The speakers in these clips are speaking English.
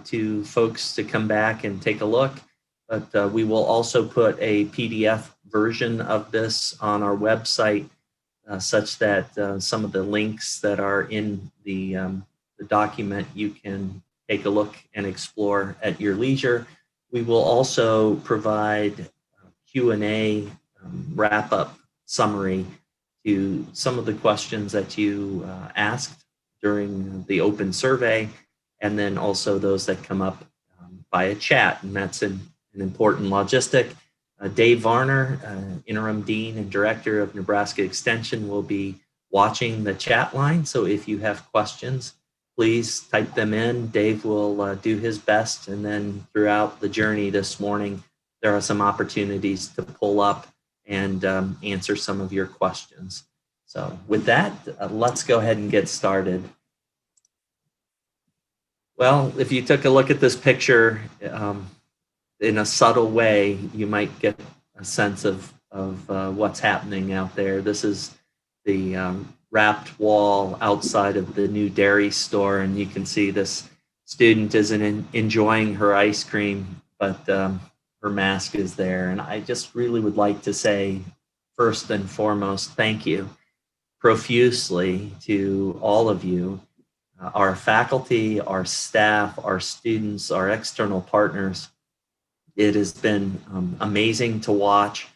to folks to come back and take a look, but we will also put a PDF version of this on our website such that some of the links that are in the document you can take a look and explore at your leisure. We will also provide Q&A wrap-up summary to some of the questions that you asked during the open survey, and then also those that come up via chat, and that's an important logistic. Dave Varner, Interim Dean and Director of Nebraska Extension, will be watching the chat line, so if you have questions, please type them in. Dave will do his best, and then throughout the journey this morning, there are some opportunities to pull up and answer some of your questions. So with that, let's go ahead and get started. Well, if you took a look at this picture in a subtle way, you might get a sense of what's happening out there. This is the wrapped wall outside of the new dairy store, and you can see this student isn't enjoying her ice cream, but her mask is there. And I just really would like to say, first and foremost, thank you profusely to all of you, our faculty, our staff, our students, our external partners. It has been amazing to watch,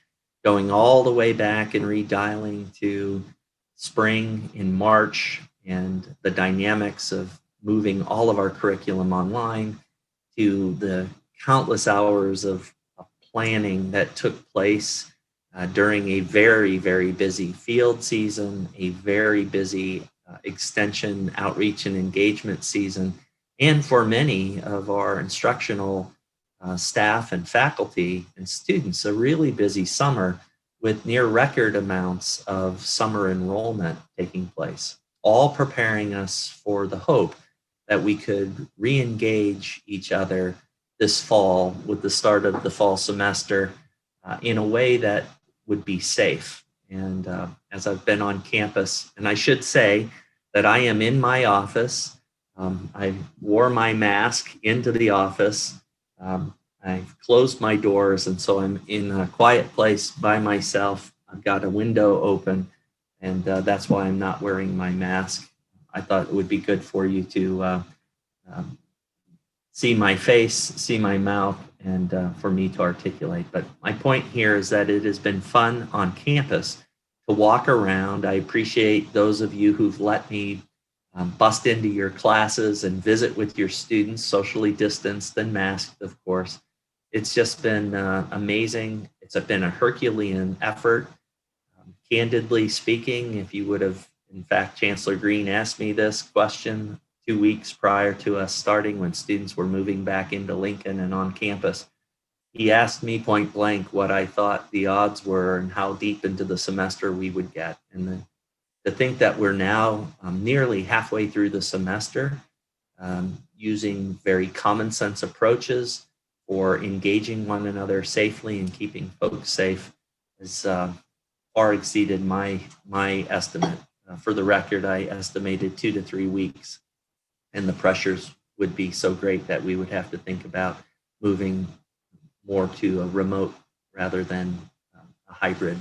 going all the way back and redialing to spring in March and the dynamics of moving all of our curriculum online, to the countless hours of planning that took place during a very, very busy field season, a very busy extension, outreach, and engagement season, and for many of our instructional staff and faculty and students, a really busy summer with near record amounts of summer enrollment taking place, all preparing us for the hope that we could re-engage each other this fall with the start of the fall semester in a way that would be safe. And as I've been on campus, and I should say that I am in my office, I wore my mask into the office, I've closed my doors, and so I'm in a quiet place by myself. I've got a window open, and that's why I'm not wearing my mask. I thought it would be good for you to see my face, see my mouth, and for me to articulate. But my point here is that it has been fun on campus to walk around. I appreciate those of you who've let me bust into your classes and visit with your students, socially distanced and masked, of course. It's just been amazing. It's been a Herculean effort. Candidly speaking, if you would have, in fact, Chancellor Green asked me this question 2 weeks prior to us starting, when students were moving back into Lincoln and on campus, he asked me point blank what I thought the odds were and how deep into the semester we would get. And to think that we're now nearly halfway through the semester, using very common sense approaches for engaging one another safely and keeping folks safe, has far exceeded my estimate. For the record, I estimated 2 to 3 weeks, and the pressures would be so great that we would have to think about moving more to a remote rather than a hybrid.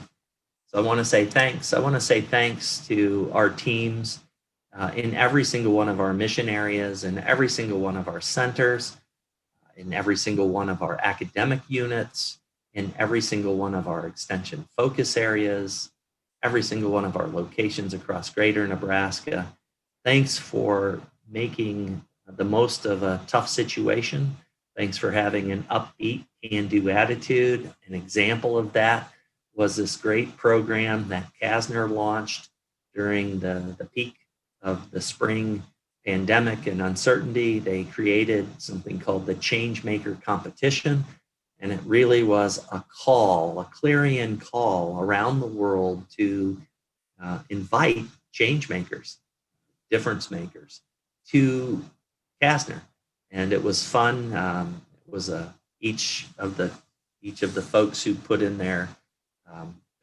So I want to say thanks. I want to say thanks to our teams in every single one of our mission areas, in every single one of our centers, in every single one of our academic units, in every single one of our extension focus areas, every single one of our locations across greater Nebraska. Thanks for making the most of a tough situation. Thanks for having an upbeat, can-do attitude. An example of that was this great program that Kasner launched during the peak of the spring pandemic and uncertainty. They created something called the Changemaker Competition, and it really was a call, a clarion call around the world to invite change makers, difference makers, to Kasner. And it was fun. It was each of the folks who put in their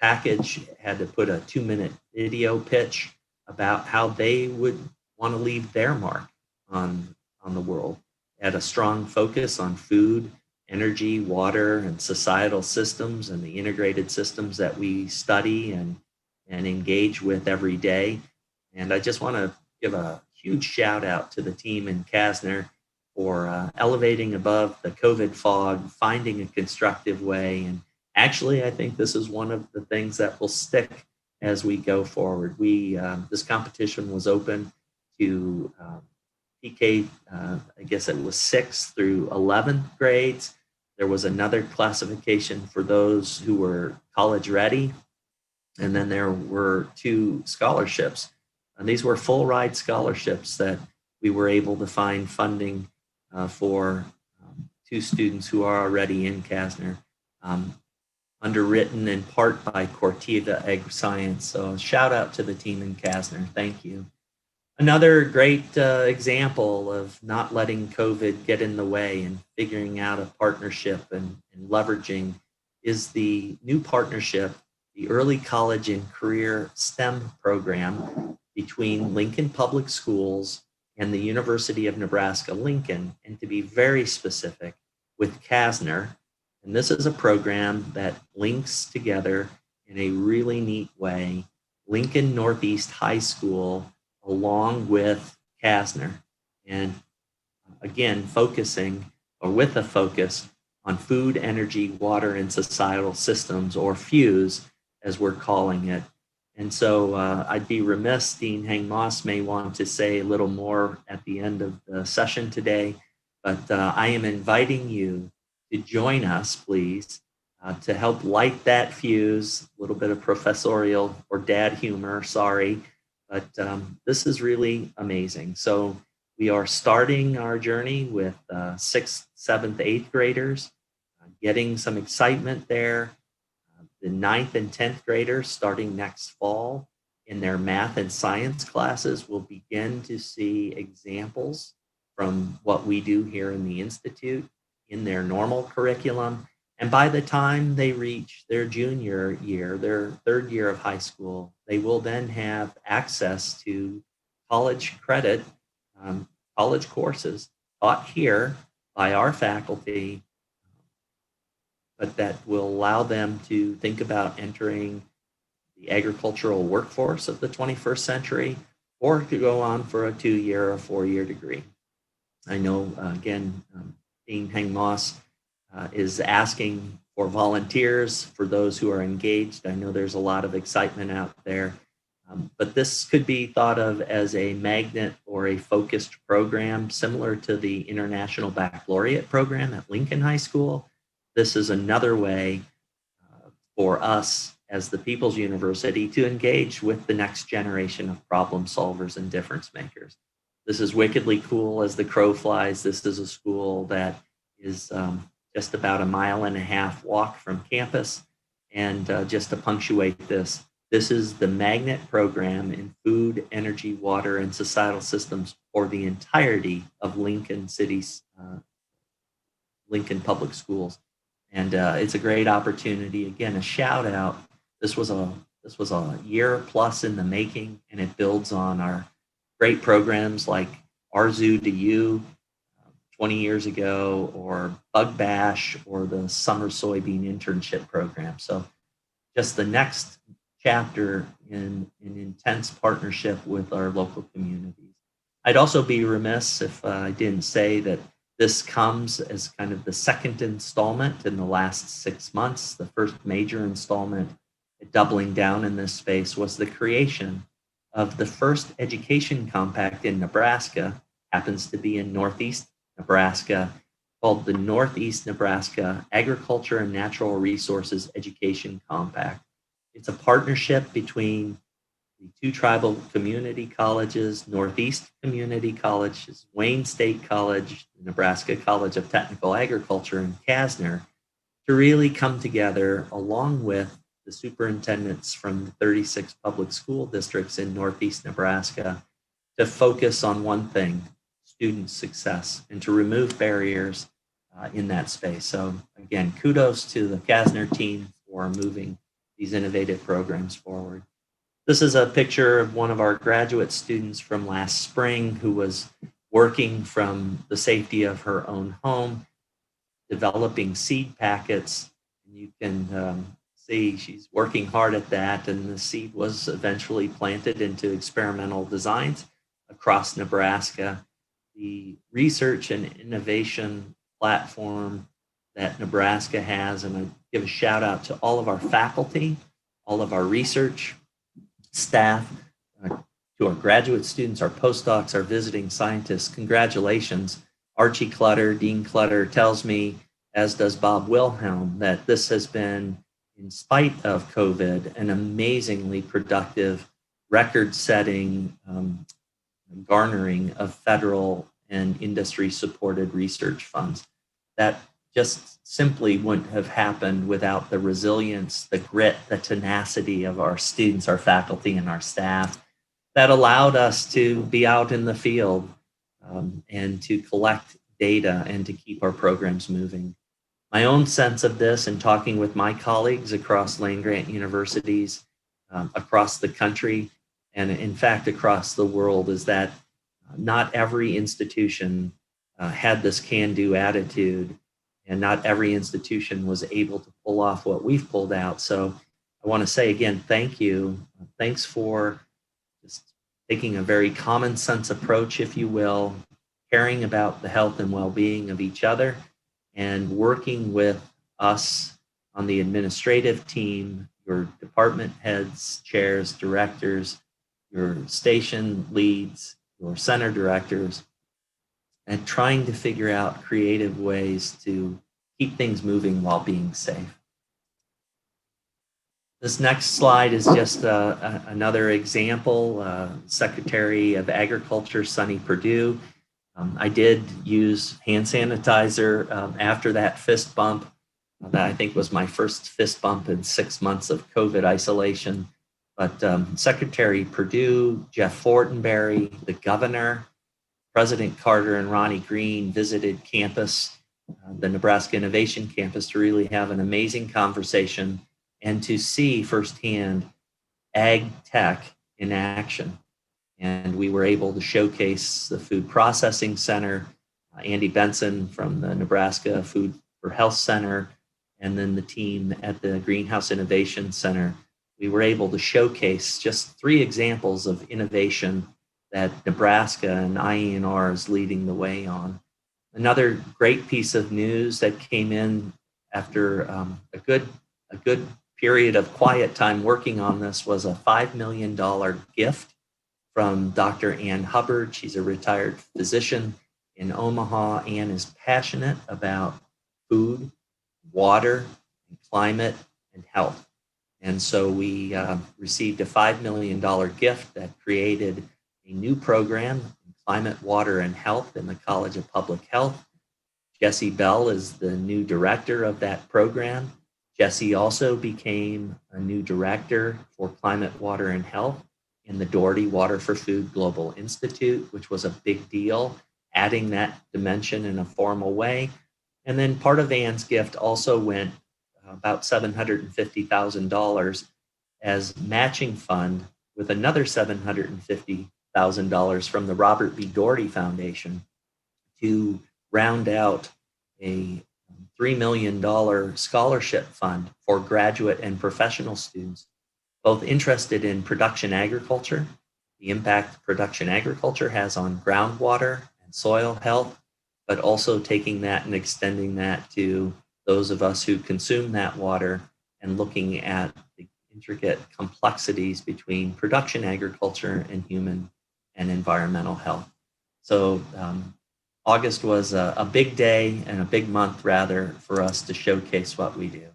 package had to put a 2-minute video pitch about how they would want to leave their mark on the world had a strong focus on food, energy, water, and societal systems and the integrated systems that we study and engage with every day. And I just want to give a huge shout out to the team in Kasner for elevating above the COVID fog, finding a constructive way. And actually, I think this is one of the things that will stick as we go forward. This competition was open to PK, I guess it was 6th through 11th grades. There was another classification for those who were college ready. And then there were 2 scholarships. And these were full ride scholarships that we were able to find funding for 2 students who are already in Kasner, underwritten in part by Cortiva Ag Science. So shout out to the team in Kasner. Thank you. Another great example of not letting COVID get in the way and figuring out a partnership and leveraging is the new partnership, the Early College and Career STEM program between Lincoln Public Schools and the University of Nebraska-Lincoln, and to be very specific, with Kasner. And this is a program that links together in a really neat way Lincoln Northeast High School along with Kasner. And again, focusing or with a focus on food, energy, water, and societal systems, or FUSE, as we're calling it. And so I'd be remiss, Dean Hang-Moss may want to say a little more at the end of the session today, but I am inviting you to join us, please, to help light that fuse, a little bit of professorial or dad humor, sorry, but this is really amazing. So we are starting our journey with 6th, 7th, 8th graders, getting some excitement there. The 9th and 10th graders starting next fall in their math and science classes will begin to see examples from what we do here in the Institute in their normal curriculum. And by the time they reach their junior year, their 3rd year of high school, they will then have access to college credit, college courses taught here by our faculty, but that will allow them to think about entering the agricultural workforce of the 21st century, or to go on for a 2-year or 4-year degree. I know, again, Dean Hang-Moss is asking for volunteers for those who are engaged. I know there's a lot of excitement out there, but this could be thought of as a magnet or a focused program similar to the International Baccalaureate program at Lincoln High School. This is another way for us as the People's University to engage with the next generation of problem solvers and difference makers. This is wickedly cool as the crow flies. This is a school that is just about a 1.5-mile walk from campus. And just to punctuate this, this is the magnet program in food, energy, water, and societal systems for the entirety of Lincoln City's Lincoln Public Schools. And it's a great opportunity. Again, a shout out. This was a year plus in the making, and it builds on our great programs like Our Zoo to You 20 years ago, or Bug Bash, or the Summer Soybean Internship Program. So just the next chapter in an intense partnership with our local communities. I'd also be remiss if I didn't say that this comes as kind of the second installment in the last 6 months. The first major installment, doubling down in this space, was the creation of the first education compact in Nebraska, happens to be in Northeast Nebraska, called the Northeast Nebraska Agriculture and Natural Resources Education Compact. It's a partnership between the 2 tribal community colleges, Northeast Community College, Wayne State College, Nebraska College of Technical Agriculture, and Kasner, to really come together along with the superintendents from the 36 public school districts in Northeast Nebraska to focus on one thing: student success, and to remove barriers in that space. So again, kudos to the Kasner team for moving these innovative programs forward. This is a picture of one of our graduate students from last spring who was working from the safety of her own home, developing seed packets. And you can see she's working hard at that, and the seed was eventually planted into experimental designs across Nebraska. The research and innovation platform that Nebraska has, and I give a shout out to all of our faculty, all of our research staff, to our graduate students, our postdocs, our visiting scientists. Congratulations. Archie Clutter, Dean Clutter tells me, as does Bob Wilhelm, that this has been, in spite of COVID, an amazingly productive, record-setting garnering of federal and industry-supported research funds. That just simply wouldn't have happened without the resilience, the grit, the tenacity of our students, our faculty, and our staff that allowed us to be out in the field and to collect data and to keep our programs moving. My own sense of this, and talking with my colleagues across land-grant universities across the country, and in fact across the world, is that not every institution had this can-do attitude, and not every institution was able to pull off what we've pulled out. So I want to say again, thank you. Thanks for just taking a very common sense approach, if you will, caring about the health and well-being of each other, and working with us on the administrative team, your department heads, chairs, directors, your station leads, your center directors, and trying to figure out creative ways to keep things moving while being safe. This next slide is just another example. Secretary of Agriculture, Sonny Perdue. I did use hand sanitizer after that fist bump. That I think was my first fist bump in 6 months of COVID isolation. But Secretary Perdue, Jeff Fortenberry, the governor, President Carter, and Ronnie Green visited campus, the Nebraska Innovation Campus, to really have an amazing conversation and to see firsthand ag tech in action. And we were able to showcase the Food Processing Center, Andy Benson from the Nebraska Food for Health Center, and then the team at the Greenhouse Innovation Center. We were able to showcase just 3 examples of innovation that Nebraska and IANR is leading the way on. Another great piece of news that came in after a good period of quiet time working on this was a $5 million gift from Dr. Ann Hubbard. She's a retired physician in Omaha. Ann is passionate about food, water, and climate, and health. And so we received a $5 million gift that created a new program in climate, water, and health in the College of Public Health. Jesse Bell is the new director of that program. Jesse also became a new director for climate, water, and health in the Doherty Water for Food Global Institute, which was a big deal, adding that dimension in a formal way. And then part of Ann's gift also went about $750,000 as matching fund, with another $750,000 from the Robert B. Doherty Foundation to round out a $3 million scholarship fund for graduate and professional students, both interested in production agriculture, the impact production agriculture has on groundwater and soil health, but also taking that and extending that to those of us who consume that water and looking at the intricate complexities between production agriculture and human and environmental health. So August was a big day and a big month, rather, for us to showcase what we do.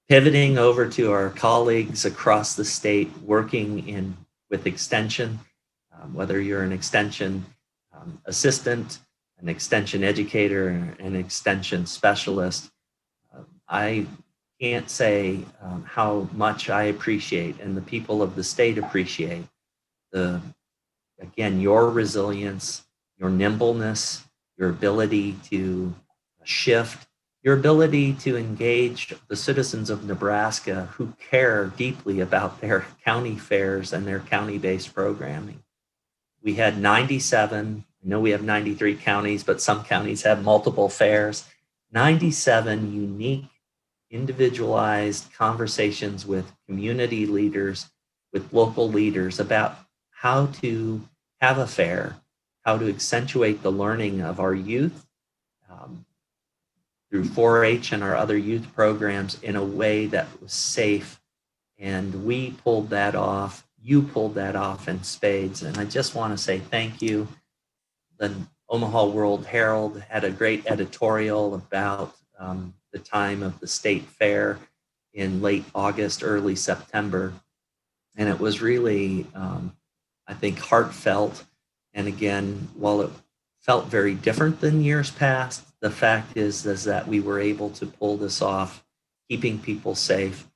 Pivoting over to our colleagues across the state working with Extension, whether you're an Extension assistant, an Extension educator, an Extension specialist, I can't say how much I appreciate, and the people of the state appreciate, again, your resilience, your nimbleness, your ability to shift, your ability to engage the citizens of Nebraska who care deeply about their county fairs and their county-based programming. We had 97 I know we have 93 counties, but some counties have multiple fairs. 97 unique, individualized conversations with community leaders, with local leaders about how to have a fair, how to accentuate the learning of our youth um, through 4-H and our other youth programs in a way that was safe. And we pulled that off. You pulled that off in spades. And I just want to say thank you. The Omaha World Herald had a great editorial about the time of the state fair in late August, early September. And it was really, I think, heartfelt. And again, while it felt very different than years past, the fact is that we were able to pull this off, keeping people safe.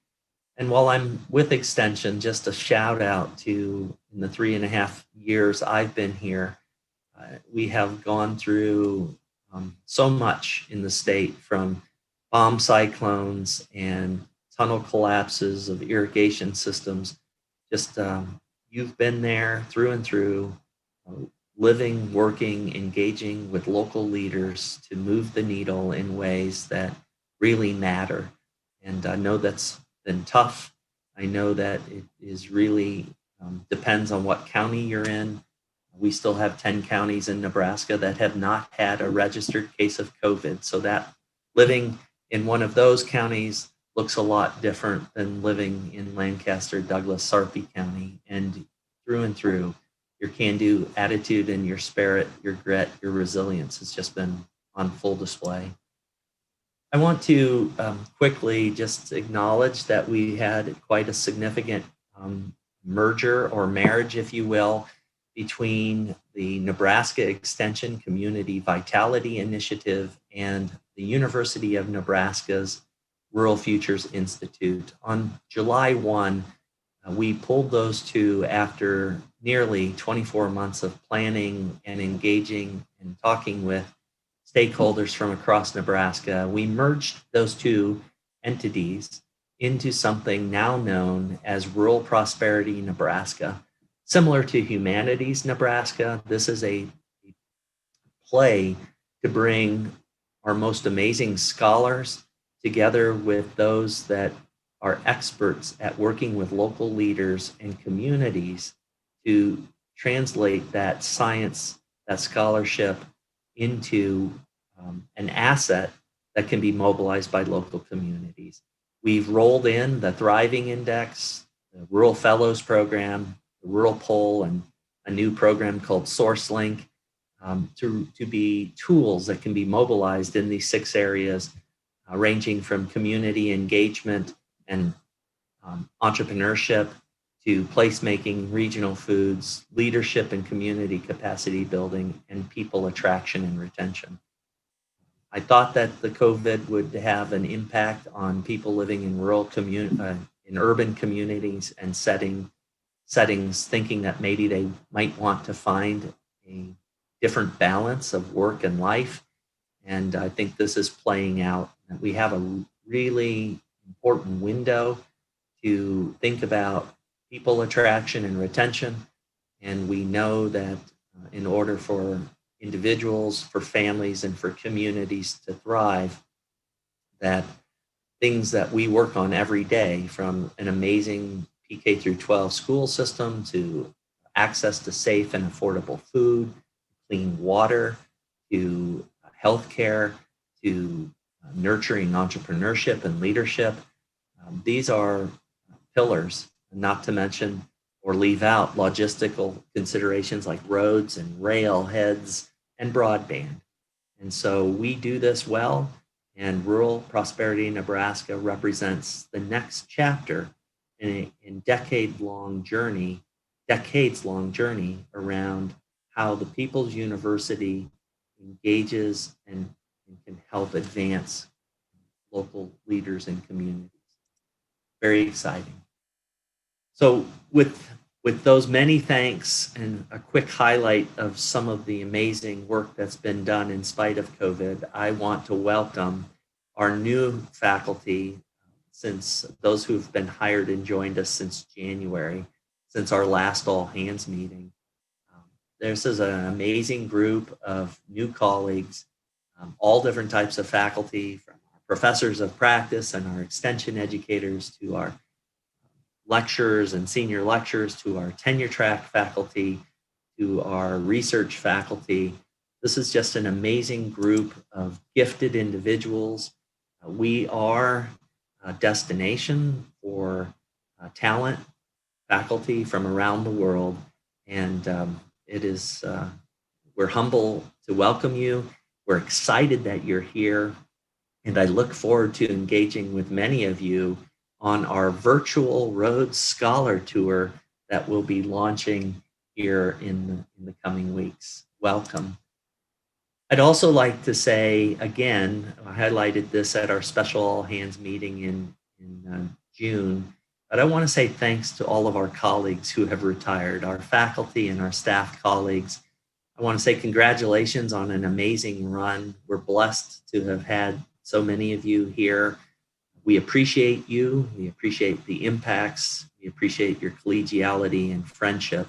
And while I'm with Extension, just a shout out to, in the 3.5 years I've been here, we have gone through so much in the state, from bomb cyclones and tunnel collapses of irrigation systems. Just you've been there through and through, living, working, engaging with local leaders to move the needle in ways that really matter. And I know that's been tough. I know that it is really depends on what county you're in. We still have 10 counties in Nebraska that have not had a registered case of COVID. So that living in one of those counties looks a lot different than living in Lancaster, Douglas, Sarpy County. And through, your can-do attitude and your spirit, your grit, your resilience has just been on full display. I want to quickly just acknowledge that we had quite a significant merger or marriage, if you will, between the Nebraska Extension Community Vitality Initiative and the University of Nebraska's Rural Futures Institute. On July 1, we pulled those two after nearly 24 months of planning and engaging and talking with stakeholders from across Nebraska. We merged those two entities into something now known as Rural Prosperity Nebraska. Similar to Humanities Nebraska, this is a play to bring our most amazing scholars together with those that are experts at working with local leaders and communities to translate that science, that scholarship into an asset that can be mobilized by local communities. We've rolled in the Thriving Index, the Rural Fellows Program, the Rural Poll, and a new program called SourceLink to be tools that can be mobilized in these 6 areas, ranging from community engagement and entrepreneurship to placemaking, regional foods, leadership and community capacity building, and people attraction and retention. I thought that the COVID would have an impact on people living in in urban communities and settings, thinking that maybe they might want to find a different balance of work and life. And I think this is playing out. We have a really important window to think about people attraction and retention. And we know that in order for individuals, for families, and for communities to thrive, that things that we work on every day, from an amazing PK through 12 school system to access to safe and affordable food, clean water, to healthcare, to nurturing entrepreneurship and leadership. These are pillars, not to mention or leave out logistical considerations like roads and rail heads and broadband. And so we do this well, and Rural Prosperity Nebraska represents the next chapter in a decades-long journey around how the People's University engages and can help advance local leaders and communities. Very exciting. So with those many thanks and a quick highlight of some of the amazing work that's been done in spite of COVID, I want to welcome our new faculty, since those who've been hired and joined us since January, since our last all hands meeting. This is an amazing group of new colleagues, all different types of faculty, from our professors of practice and our extension educators to our lecturers and senior lecturers to our tenure track faculty to our research faculty. This is just an amazing group of gifted individuals. We are a destination for talent faculty from around the world, and we're humble to welcome you. We're excited that you're here, and I look forward to engaging with many of you on our virtual Rhodes Scholar Tour that will be launching here in the coming weeks. Welcome. I'd also like to say, again, I highlighted this at our special all hands meeting in June, but I want to say thanks to all of our colleagues who have retired, our faculty and our staff colleagues. I want to say congratulations on an amazing run. We're blessed to have had so many of you here. We appreciate you. We appreciate the impacts. We appreciate your collegiality and friendship.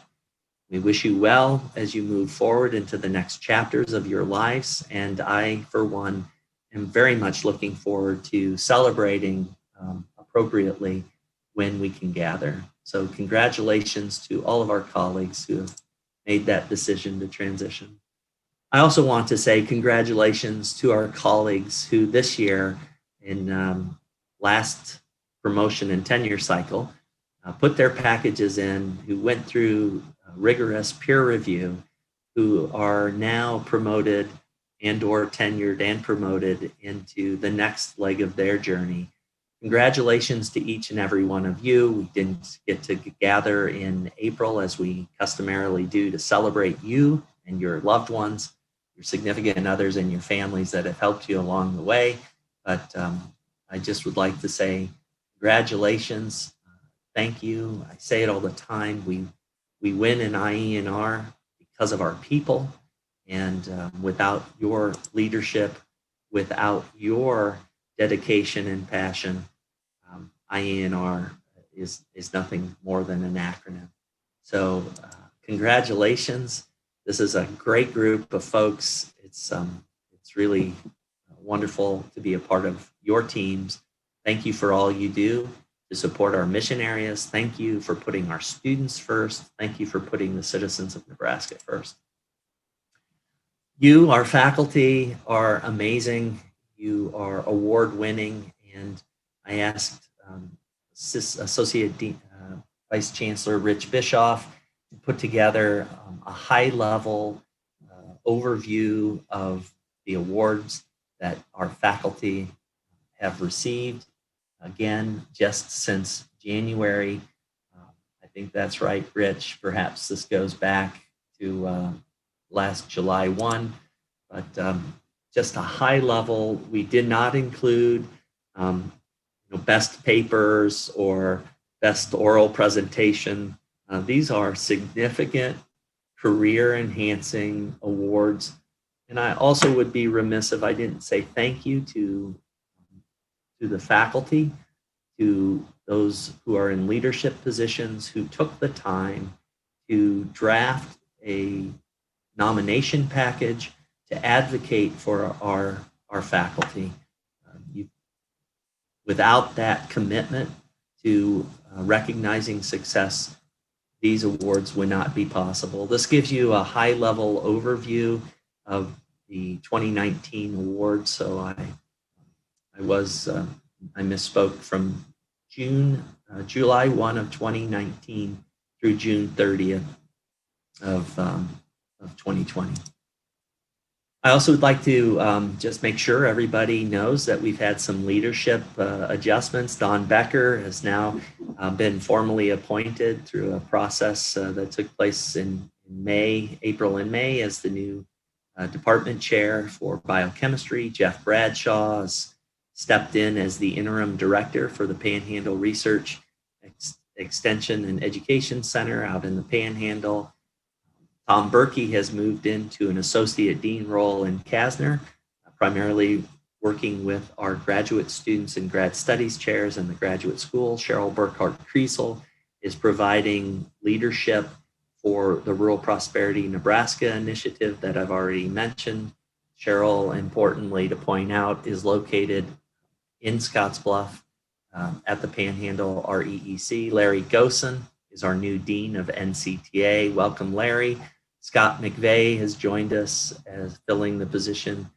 We wish you well as you move forward into the next chapters of your lives. And I, for one, am very much looking forward to celebrating appropriately when we can gather. So congratulations to all of our colleagues who have made that decision to transition. I also want to say congratulations to our colleagues who this year in last promotion and tenure cycle put their packages in, who went through rigorous peer review, who are now promoted and or tenured and promoted into the next leg of their journey. Congratulations to each and every one of you. We didn't get to gather in April as we customarily do to celebrate you and your loved ones, your significant others and your families that have helped you along the way. But I just would like to say congratulations. Thank you. I say it all the time. We win in IANR because of our people, and without your leadership, without your dedication and passion, IANR is nothing more than an acronym. So congratulations. This is a great group of folks. It's really wonderful to be a part of your teams. Thank you for all you do to support our mission areas. Thank you for putting our students first. Thank you for putting the citizens of Nebraska first. You, our faculty, are amazing. You are award-winning, and I asked Associate Dean, Vice Chancellor Rich Bischoff to put together a high-level overview of the awards that our faculty have received. Again, just since January. I think that's right, Rich. Perhaps this goes back to last July 1, but just a high level. We did not include best papers or best oral presentation. These are significant career enhancing awards. And I also would be remiss if I didn't say thank you to the faculty, to those who are in leadership positions who took the time to draft a nomination package to advocate for our faculty. Without that commitment to recognizing success, these awards would not be possible. This gives you a high-level overview of the 2019 awards. So I misspoke from July 1 of 2019 through June 30th of 2020. I also would like to just make sure everybody knows that we've had some leadership adjustments. Don Becker has now been formally appointed through a process that took place in April and May as the new department chair for biochemistry. Jeff Bradshaw has stepped in as the interim director for the Panhandle Research Extension and Education Center out in the Panhandle. Tom Berkey has moved into an associate dean role in Kasner, primarily working with our graduate students and grad studies chairs in the graduate school. Cheryl Burkhart-Kriesel is providing leadership for the Rural Prosperity Nebraska initiative that I've already mentioned. Cheryl, importantly to point out, is located in Scottsbluff at the Panhandle REEC. Larry Gosen is our new Dean of NCTA. Welcome, Larry. Scott McVeigh has joined us as filling the position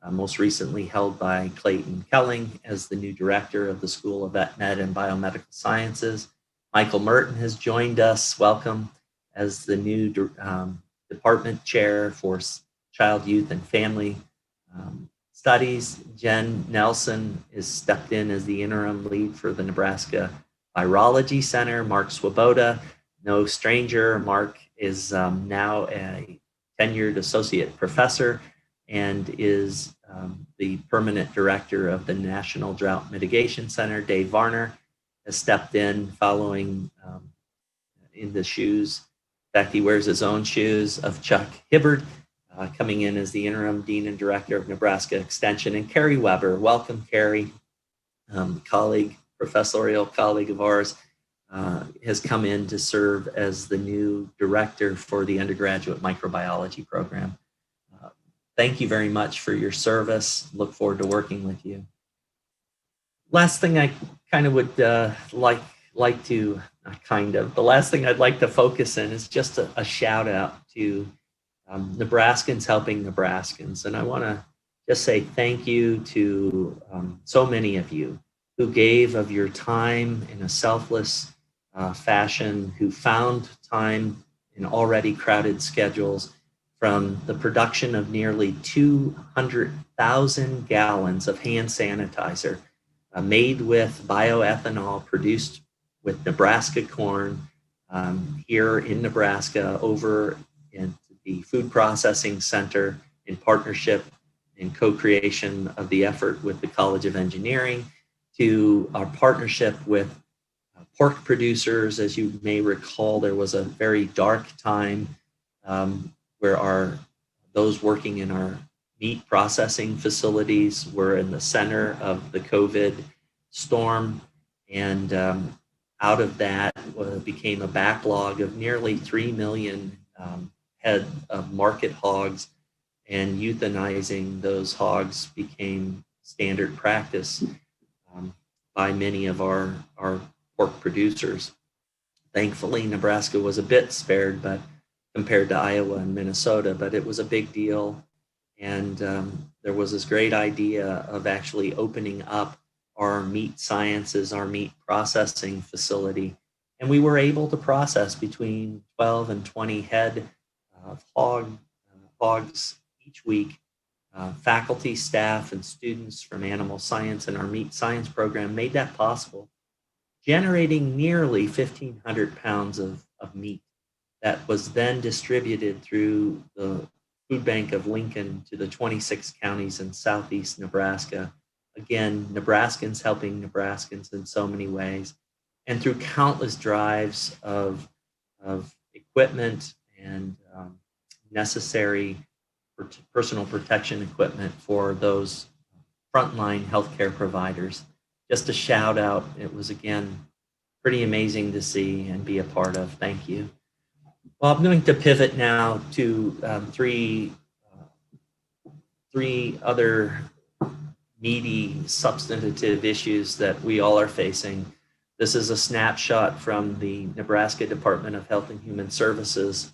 most recently held by Clayton Kelling as the new director of the School of Vet Med and Biomedical Sciences. Michael Merton has joined us. Welcome as the new department chair for Child, Youth, and Family Studies. Jen Nelson is stepped in as the interim lead for the Nebraska Virology Center. Mark Swoboda, no stranger. Mark is now a tenured associate professor and is the permanent director of the National Drought Mitigation Center. Dave Varner has stepped in following in the shoes. In fact, he wears his own shoes of Chuck Hibbard, coming in as the interim dean and director of Nebraska Extension. And Carrie Weber, welcome, Carrie, colleague, professorial colleague of ours, has come in to serve as the new director for the undergraduate microbiology program. Thank you very much for your service. Look forward to working with you. Last thing I kind of would like to, not kind of, the last thing I'd like to focus in is just a shout out to Nebraskans helping Nebraskans. And I want to just say thank you to so many of you who gave of your time in a selfless fashion, who found time in already crowded schedules, from the production of nearly 200,000 gallons of hand sanitizer made with bioethanol produced with Nebraska corn here in Nebraska over in the Food Processing Center in partnership and co-creation of the effort with the College of Engineering, to our partnership with pork producers. As you may recall, there was a very dark time where those working in our meat processing facilities were in the center of the COVID storm. And out of that became a backlog of nearly 3 million head of market hogs, and euthanizing those hogs became standard practice by many of our pork producers. Thankfully, Nebraska was a bit spared, but compared to Iowa and Minnesota, but it was a big deal. And there was this great idea of actually opening up our meat sciences, our meat processing facility. And we were able to process between 12 and 20 head of hogs each week. Faculty, staff, and students from animal science and our meat science program made that possible, generating nearly 1,500 pounds of meat that was then distributed through the Food Bank of Lincoln to the 26 counties in southeast Nebraska. Again, Nebraskans helping Nebraskans in so many ways, and through countless drives of equipment and necessary personal protection equipment for those frontline healthcare providers. Just a shout out. It was, again, pretty amazing to see and be a part of. Thank you. Well, I'm going to pivot now to three other meaty, substantive issues that we all are facing. This is a snapshot from the Nebraska Department of Health and Human Services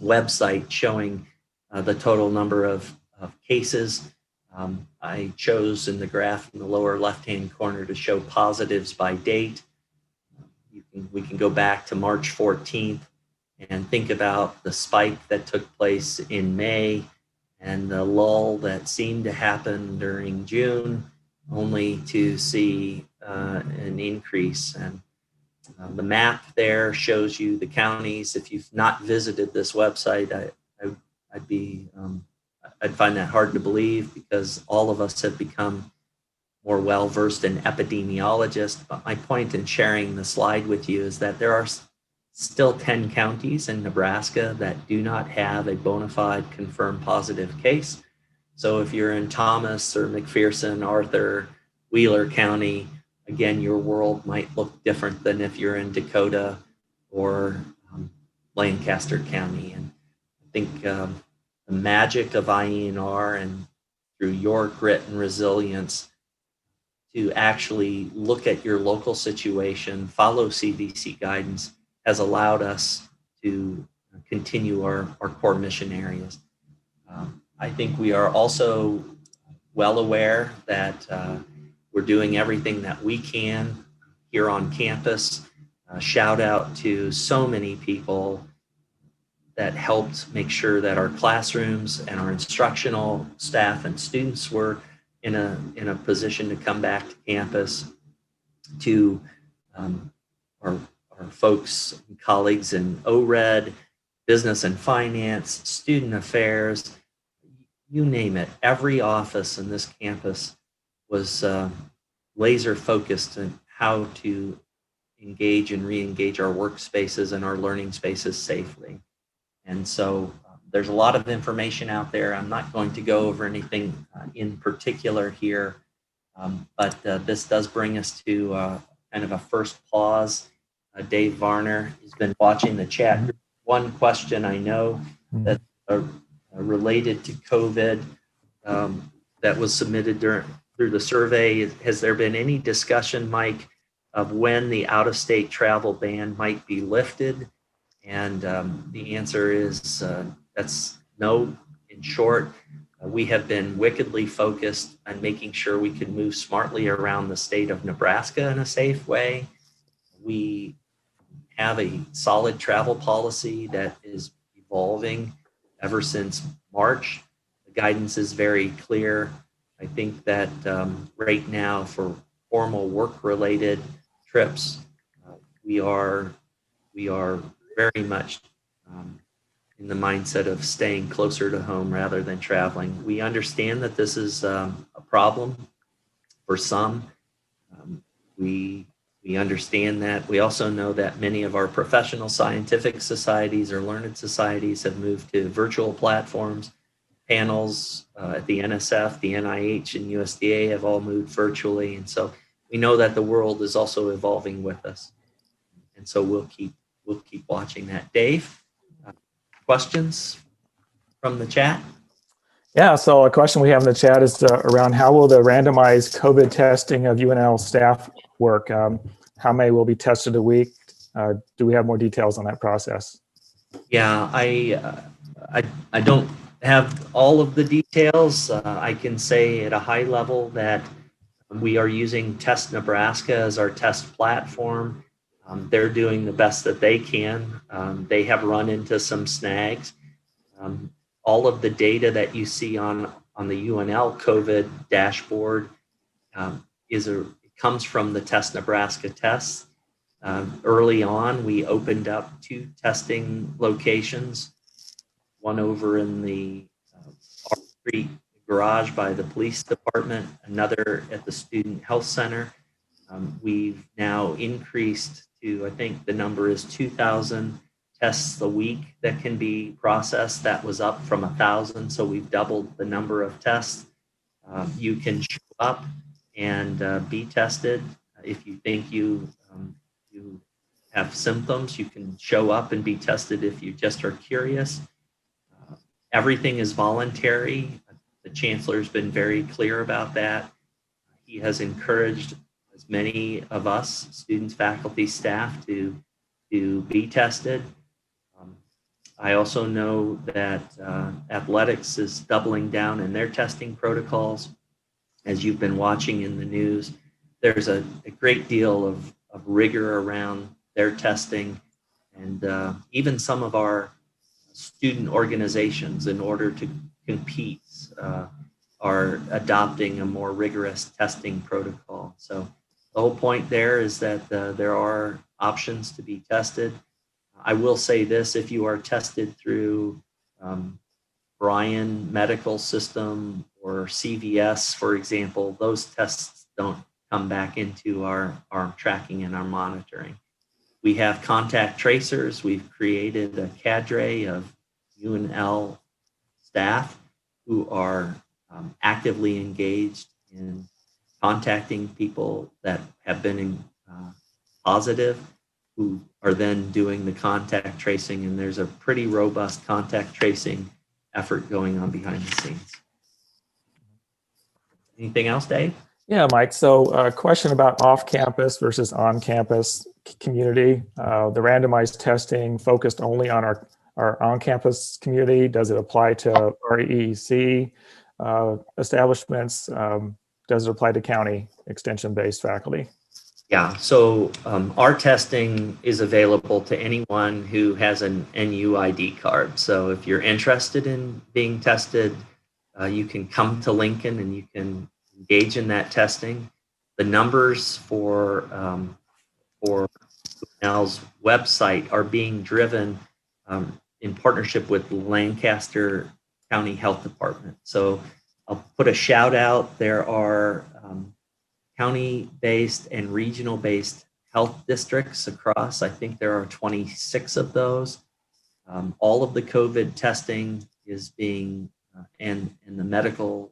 website showing the total number of cases. I chose in the graph in the lower left-hand corner to show positives by date. We can go back to March 14th and think about the spike that took place in May and the lull that seemed to happen during June, only to see an increase. And the map there shows you the counties. If you've not visited this website, I'd find that hard to believe, because all of us have become more well-versed in epidemiologists. But my point in sharing the slide with you is that there are still 10 counties in Nebraska that do not have a bona fide confirmed positive case. So if you're in Thomas or McPherson, Arthur, Wheeler County, again, your world might look different than if you're in Dakota or Lancaster County. And I think the magic of IANR and through your grit and resilience to actually look at your local situation, follow CDC guidance, has allowed us to continue our core mission areas. I think we are also well aware that we're doing everything that we can here on campus. Shout out to so many people that helped make sure that our classrooms and our instructional staff and students were in a position to come back to campus, to our folks and colleagues in ORED, business and finance, student affairs, you name it. Every office in this campus was laser focused on how to engage and re-engage our workspaces and our learning spaces safely. And so there's a lot of information out there. I'm not going to go over anything in particular here, but this does bring us to kind of a first pause. Dave Varner has been watching the chat. One question I know that's related to COVID that was submitted through the survey. Has there been any discussion, Mike, of when the out-of-state travel ban might be lifted? And the answer is that's no. In short, we have been wickedly focused on making sure we can move smartly around the state of Nebraska in a safe way. We have a solid travel policy that is evolving ever since March. The guidance is very clear. I think that right now for formal work-related trips, we are very much in the mindset of staying closer to home rather than traveling. We understand that this is a problem for some. We understand that. We also know that many of our professional scientific societies or learned societies have moved to virtual platforms. Panels at the NSF, the NIH, and USDA have all moved virtually. And so we know that the world is also evolving with us. And so we'll keep watching that. Dave, questions from the chat? Yeah, so a question we have in the chat is around how will the randomized COVID testing of UNL staff work? How many will be tested a week? Do we have more details on that process? Yeah, I don't have all of the details. I can say at a high level that we are using Test Nebraska as our test platform. They're doing the best that they can. They have run into some snags. All of the data that you see on the UNL COVID dashboard comes from the Test Nebraska tests. Early on, we opened up 2 testing locations, one over in the R Street garage by the police department, another at the Student Health Center. We've now increased to, I think the number is 2,000 tests a week that can be processed. That was up from 1,000, so we've doubled the number of tests. You can show up and be tested. If you think you have symptoms, you can show up and be tested if you just are curious. Everything is voluntary. The Chancellor has been very clear about that. He has encouraged as many of us, students, faculty, staff, to be tested. I also know that athletics is doubling down in their testing protocols. As you've been watching in the news, there's a great deal of rigor around their testing, and even some of our student organizations, in order to compete, are adopting a more rigorous testing protocol. So the whole point there is that there are options to be tested. I will say this: if you are tested through Bryan Medical System or CVS, for example, those tests don't come back into our tracking and our monitoring. We have contact tracers. We've created a cadre of UNL staff who are actively engaged in contacting people that have been positive. who are then doing the contact tracing, and there's a pretty robust contact tracing effort going on behind the scenes. Anything else, Dave? Yeah, Mike. So a question about off-campus versus on-campus community. The randomized testing focused only on our on-campus community. Does it apply to REEC establishments? Does it apply to county extension-based faculty? Yeah, so our testing is available to anyone who has an NUID card. So if you're interested in being tested, you can come to Lincoln and you can engage in that testing. The numbers for UNL's website are being driven in partnership with Lancaster County Health Department. So I'll put a shout out. There are county-based and regional-based health districts across. I think there are 26 of those. All of the COVID testing is being, and the medical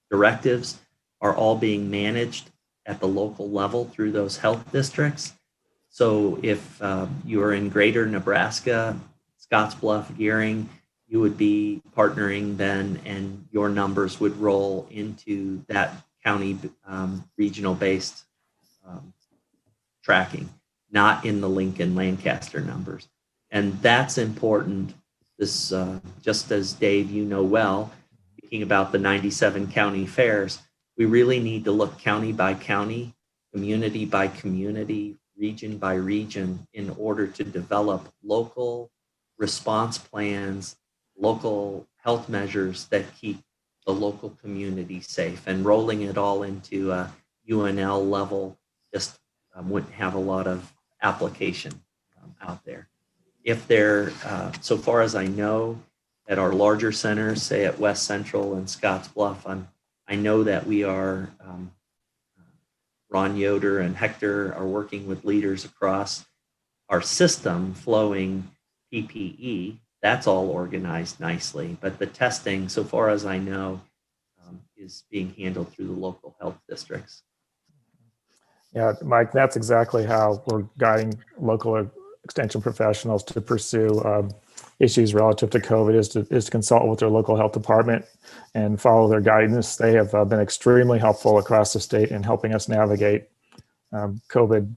directives are all being managed at the local level through those health districts. So if you are in greater Nebraska, Scottsbluff, Gearing, you would be partnering then, and your numbers would roll into that county regional-based tracking, not in the Lincoln Lancaster numbers. And that's important. This, just as Dave, you know well, speaking about the 97 county fairs, we really need to look county by county, community by community, region by region in order to develop local response plans, local health measures that keep the local community safe. And rolling it all into a UNL level just wouldn't have a lot of application out there. If there, so far as I know, at our larger centers, say at West Central and Scottsbluff, I know that we are, Ron Yoder and Hector are working with leaders across our system flowing PPE. That's all organized nicely, but the testing, so far as I know, is being handled through the local health districts. Yeah, Mike, that's exactly how we're guiding local extension professionals to pursue issues relative to COVID is to consult with their local health department and follow their guidance. They have been extremely helpful across the state in helping us navigate COVID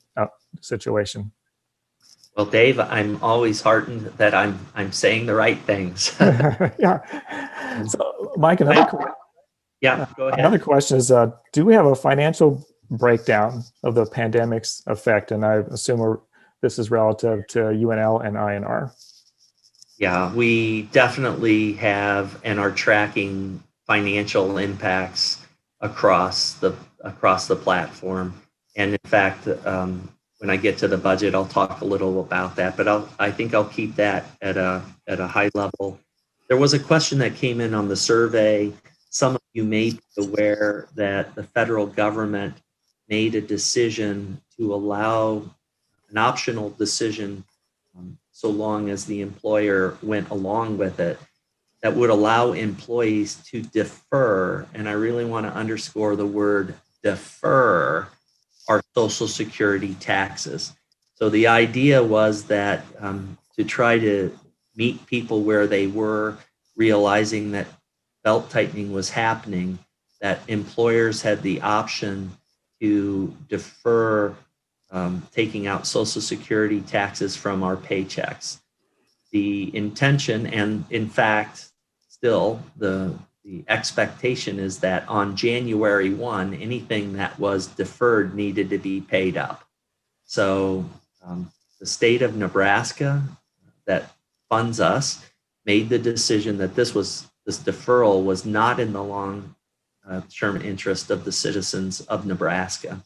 situation. Well, Dave, I'm always heartened that I'm saying the right things. Yeah. So, Mike, go ahead. Another question is, do we have a financial breakdown of the pandemic's effect? And I assume this is relative to UNL and IANR. Yeah, we definitely have and are tracking financial impacts across the platform. And in fact, when I get to the budget, I'll talk a little about that, but I think I'll keep that at a high level. There was a question that came in on the survey. Some of you may be aware that the federal government made a decision to allow an optional decision, so long as the employer went along with it, that would allow employees to defer, and I really want to underscore the word defer, our Social Security taxes. So the idea was that to try to meet people where they were, realizing that belt tightening was happening, that employers had the option to defer taking out Social Security taxes from our paychecks. The intention, and in fact, still the expectation is that on January 1, anything that was deferred needed to be paid up. So the state of Nebraska that funds us made the decision that this deferral was not in the long-term interest of the citizens of Nebraska,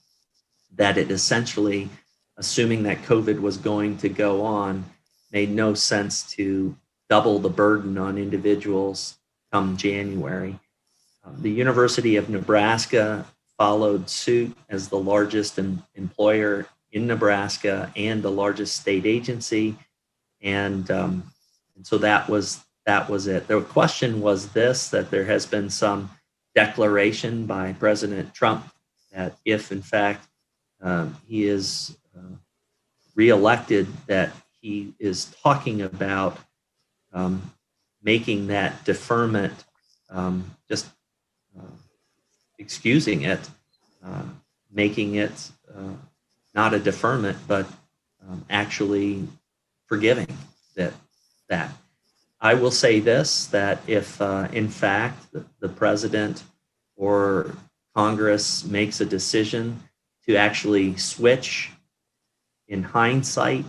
that it essentially, assuming that COVID was going to go on, made no sense to double the burden on individuals come January. The University of Nebraska followed suit as the largest employer in Nebraska and the largest state agency, and so that was it. The question was this: that there has been some declaration by President Trump that if in fact he is reelected that he is talking about making that deferment, just excusing it, making it not a deferment, but actually forgiving that. I will say this, that if in fact the president or Congress makes a decision to actually switch, in hindsight,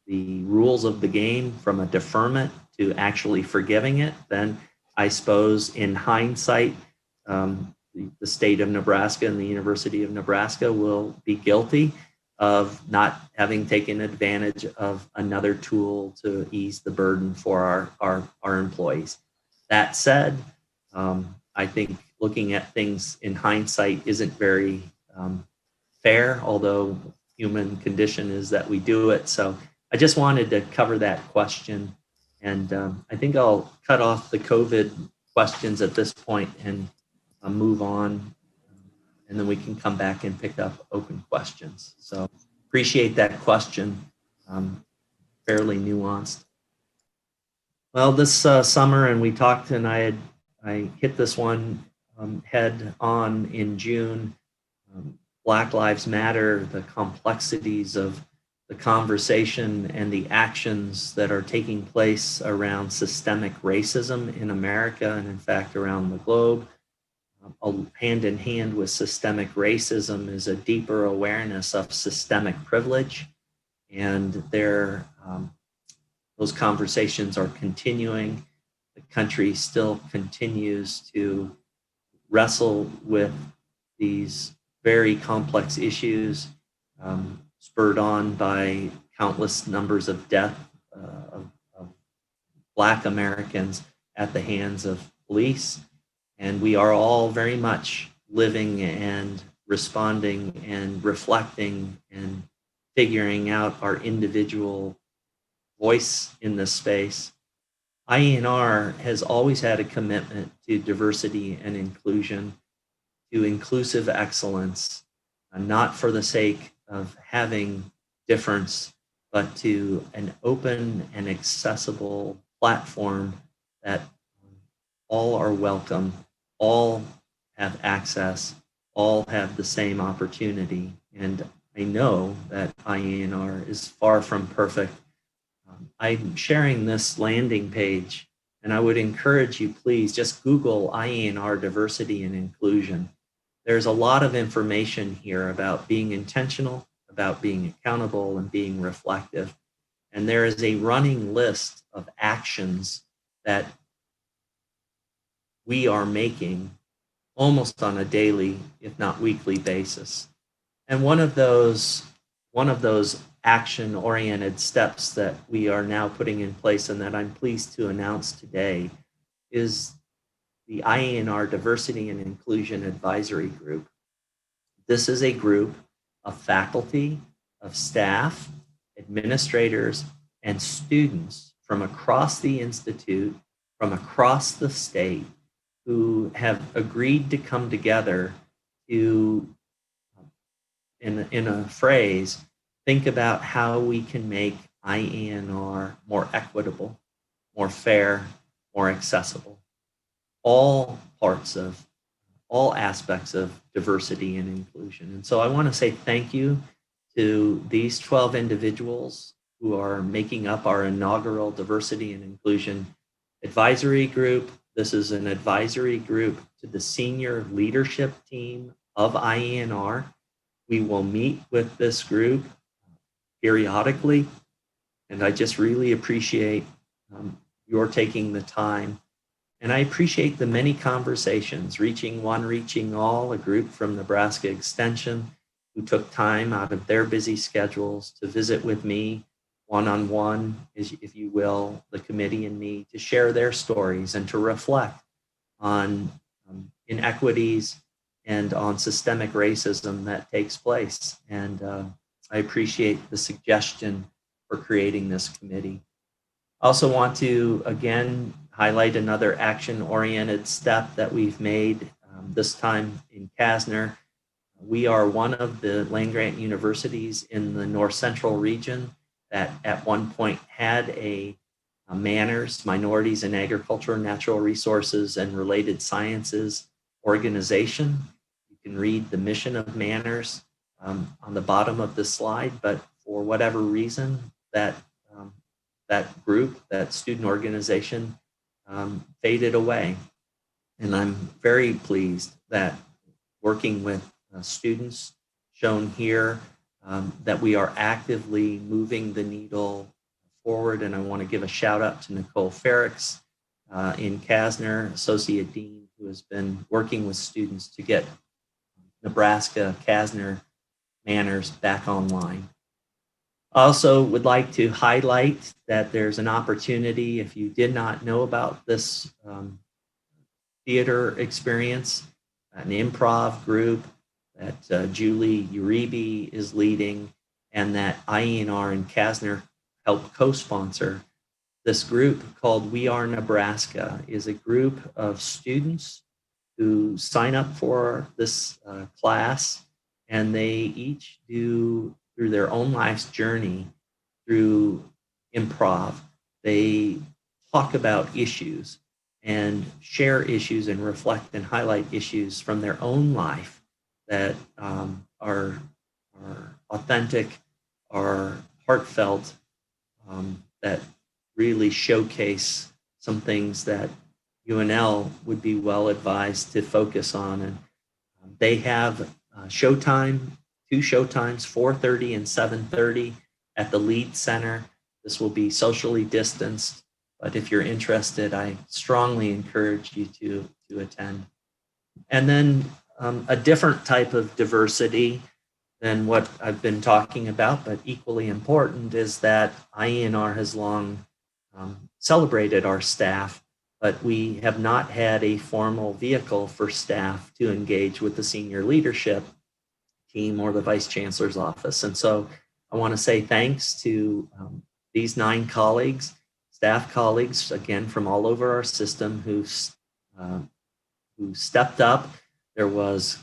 the rules of the game from a deferment to actually forgiving it, then I suppose in hindsight, the state of Nebraska and the University of Nebraska will be guilty of not having taken advantage of another tool to ease the burden for our employees. That said, I think looking at things in hindsight isn't very fair, although human condition is that we do it. So I just wanted to cover that question. And I think I'll cut off the COVID questions at this point and move on. And then we can come back and pick up open questions. So appreciate that question, fairly nuanced. Well, this summer, and we talked, and I hit this one head on in June, Black Lives Matter, the complexities of the conversation and the actions that are taking place around systemic racism in America and in fact around the globe. Hand in hand with systemic racism is a deeper awareness of systemic privilege, and those conversations are continuing. The country still continues to wrestle with these very complex issues, spurred on by countless numbers of death of Black Americans at the hands of police. And we are all very much living and responding and reflecting and figuring out our individual voice in this space. IANR has always had a commitment to diversity and inclusion, to inclusive excellence, not for the sake of having difference, but to an open and accessible platform that all are welcome, all have access, all have the same opportunity. And I know that IANR is far from perfect. I'm sharing this landing page, and I would encourage you, please just Google IANR diversity and inclusion. There's a lot of information here about being intentional, about being accountable, and being reflective. And there is a running list of actions that we are making almost on a daily, if not weekly basis. And one of those action-oriented steps that we are now putting in place and that I'm pleased to announce today is the IANR Diversity and Inclusion Advisory Group. This is a group of faculty, of staff, administrators, and students from across the Institute, from across the state, who have agreed to come together to, in a phrase, think about how we can make IANR more equitable, more fair, more accessible. All aspects of diversity and inclusion. And so I want to say thank you to these 12 individuals who are making up our inaugural Diversity and Inclusion Advisory Group. This is an advisory group to the senior leadership team of IANR. We will meet with this group periodically, and I just really appreciate your taking the time. And I appreciate the many conversations, Reaching One, Reaching All, a group from Nebraska Extension, who took time out of their busy schedules to visit with me one-on-one, if you will, the committee and me, to share their stories and to reflect on inequities and on systemic racism that takes place. And I appreciate the suggestion for creating this committee. I also want to, again, highlight another action-oriented step that we've made, this time in Kasner. We are one of the land-grant universities in the North Central region that at one point had a manners, minorities in agriculture, natural resources, and related sciences organization. You can read the mission of manners on the bottom of the slide, but for whatever reason, that group, that student organization, faded away. And I'm very pleased that working with students shown here, that we are actively moving the needle forward. And I want to give a shout out to Nicole Ferrix in Kasner, Associate Dean, who has been working with students to get Nebraska Kasner Manners back online. Also would like to highlight that there's an opportunity, if you did not know about this theater experience, an improv group that Julie Uribe is leading and that IANR and Kasner help co-sponsor. This group called We Are Nebraska is a group of students who sign up for this class, and they each do, through their own life's journey, through improv, they talk about issues and share issues and reflect and highlight issues from their own life that are authentic, are heartfelt, that really showcase some things that UNL would be well advised to focus on. And they have showtime, 2 showtimes, 4:30 and 7:30 at the Lead Center. This will be socially distanced, but if you're interested, I strongly encourage you to attend. And then a different type of diversity than what I've been talking about, but equally important, is that IANR has long celebrated our staff, but we have not had a formal vehicle for staff to engage with the senior leadership team or the Vice Chancellor's office. And so I want to say thanks to these 9 colleagues, staff colleagues, again, from all over our system who stepped up. There was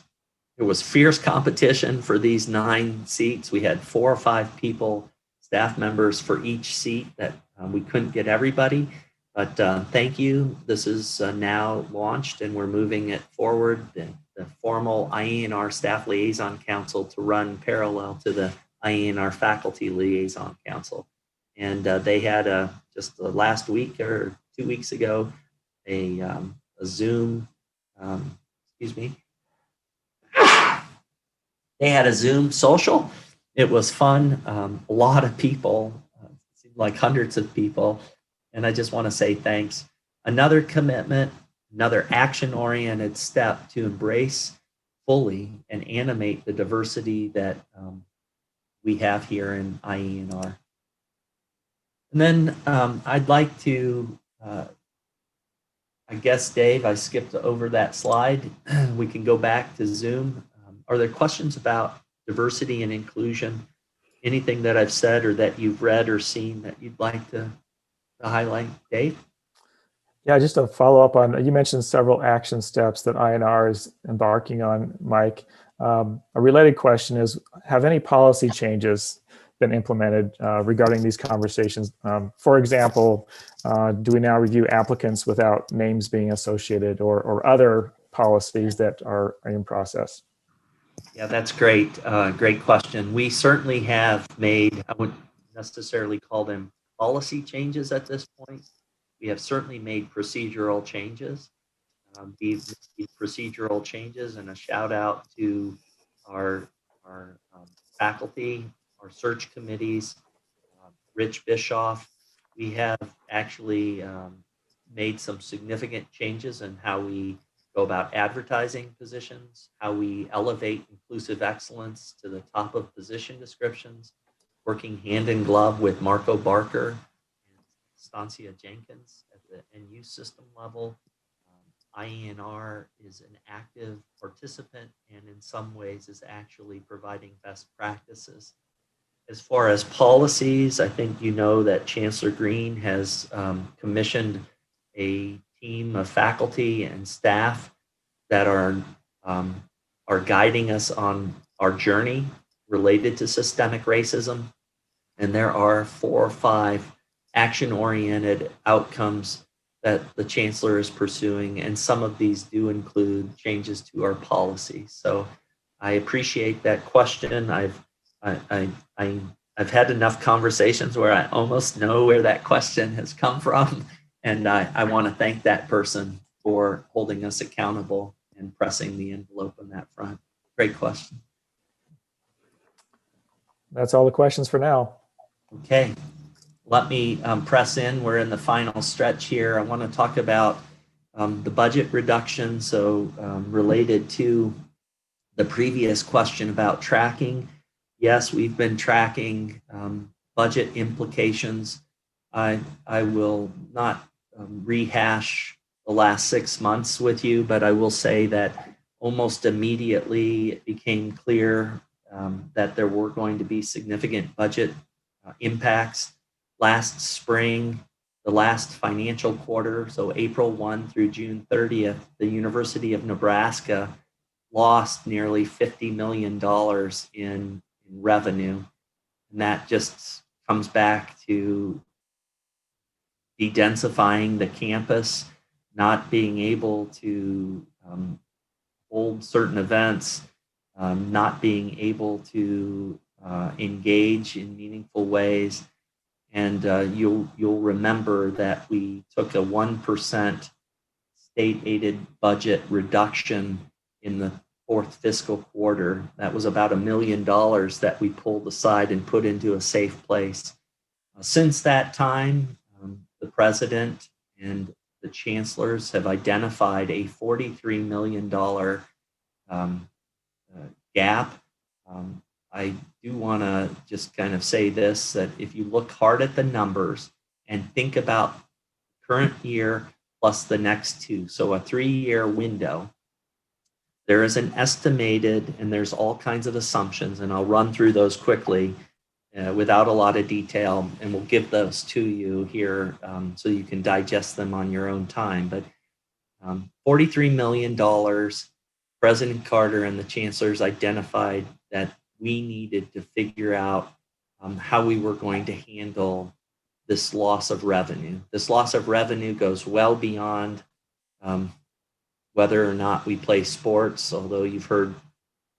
fierce competition for these 9 seats. We had 4 or 5 people, staff members for each seat that we couldn't get everybody. But thank you. This is now launched and we're moving it forward. The formal IANR Staff Liaison Council to run parallel to the IANR Faculty Liaison Council. And they had just the last week or 2 weeks ago, a Zoom, they had a Zoom social. It was fun. A lot of people, seemed like hundreds of people. And I just want to say thanks. Another commitment, another action-oriented step to embrace fully and animate the diversity that we have here in IANR. And then I'd like to, I guess, Dave, I skipped over that slide. We can go back to Zoom. Are there questions about diversity and inclusion? Anything that I've said or that you've read or seen that you'd like to highlight, Dave? Yeah, just to follow up on, you mentioned several action steps that IANR is embarking on, Mike. A related question is, have any policy changes been implemented regarding these conversations? For example, do we now review applicants without names being associated, or other policies that are in process? Yeah, that's great. Great question. We certainly have made, I wouldn't necessarily call them policy changes at this point. We have certainly made procedural changes. These procedural changes, and a shout out to our faculty, our search committees, Rich Bischoff. We have actually made some significant changes in how we go about advertising positions, how we elevate inclusive excellence to the top of position descriptions, working hand in glove with Marco Barker and Stancia Jenkins at the NU system level. IANR is an active participant and in some ways is actually providing best practices. As far as policies, I think you know that Chancellor Green has commissioned a team of faculty and staff that are are guiding us on our journey related to systemic racism. And there are 4 or 5 action-oriented outcomes that the Chancellor is pursuing, and some of these do include changes to our policy. So I appreciate that question. I've had enough conversations where I almost know where that question has come from, and I want to thank that person for holding us accountable and pressing the envelope on that front. Great question. That's all the questions for now. Okay, let me press in. We're in the final stretch here. I want to talk about the budget reduction. So related to the previous question about tracking, yes, we've been tracking budget implications. I will not rehash the last 6 months with you, but I will say that almost immediately it became clear that there were going to be significant budget impacts. Last spring, the last financial quarter, so April 1 through June 30th, the University of Nebraska lost nearly $50 million in revenue. And that just comes back to de-densifying the campus, not being able to hold certain events, not being able to engage in meaningful ways. And you'll remember that we took a 1% state-aided budget reduction in the 4th fiscal quarter. That was about $1 million that we pulled aside and put into a safe place. Since that time, the president and the chancellors have identified a $43 million gap. I do want to just kind of say this, that if you look hard at the numbers and think about current year plus the next 2, so a 3-year window, there is an estimated, and there's all kinds of assumptions, and I'll run through those quickly without a lot of detail, and we'll give those to you here so you can digest them on your own time. But $43 million, President Carter and the chancellors identified that we needed to figure out how we were going to handle this loss of revenue. This loss of revenue goes well beyond whether or not we play sports, although you've heard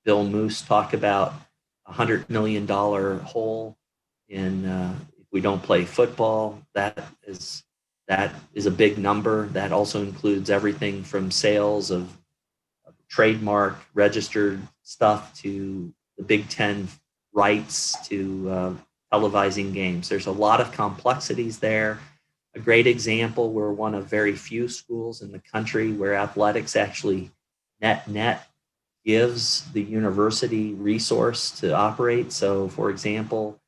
Bill Moose talk about a $100 million hole in if we don't play football. That is a big number. That also includes everything from sales of trademark registered stuff to the Big Ten rights to televising games. There's a lot of complexities there. A great example, we're one of very few schools in the country where athletics actually net gives the university resource to operate. So for example,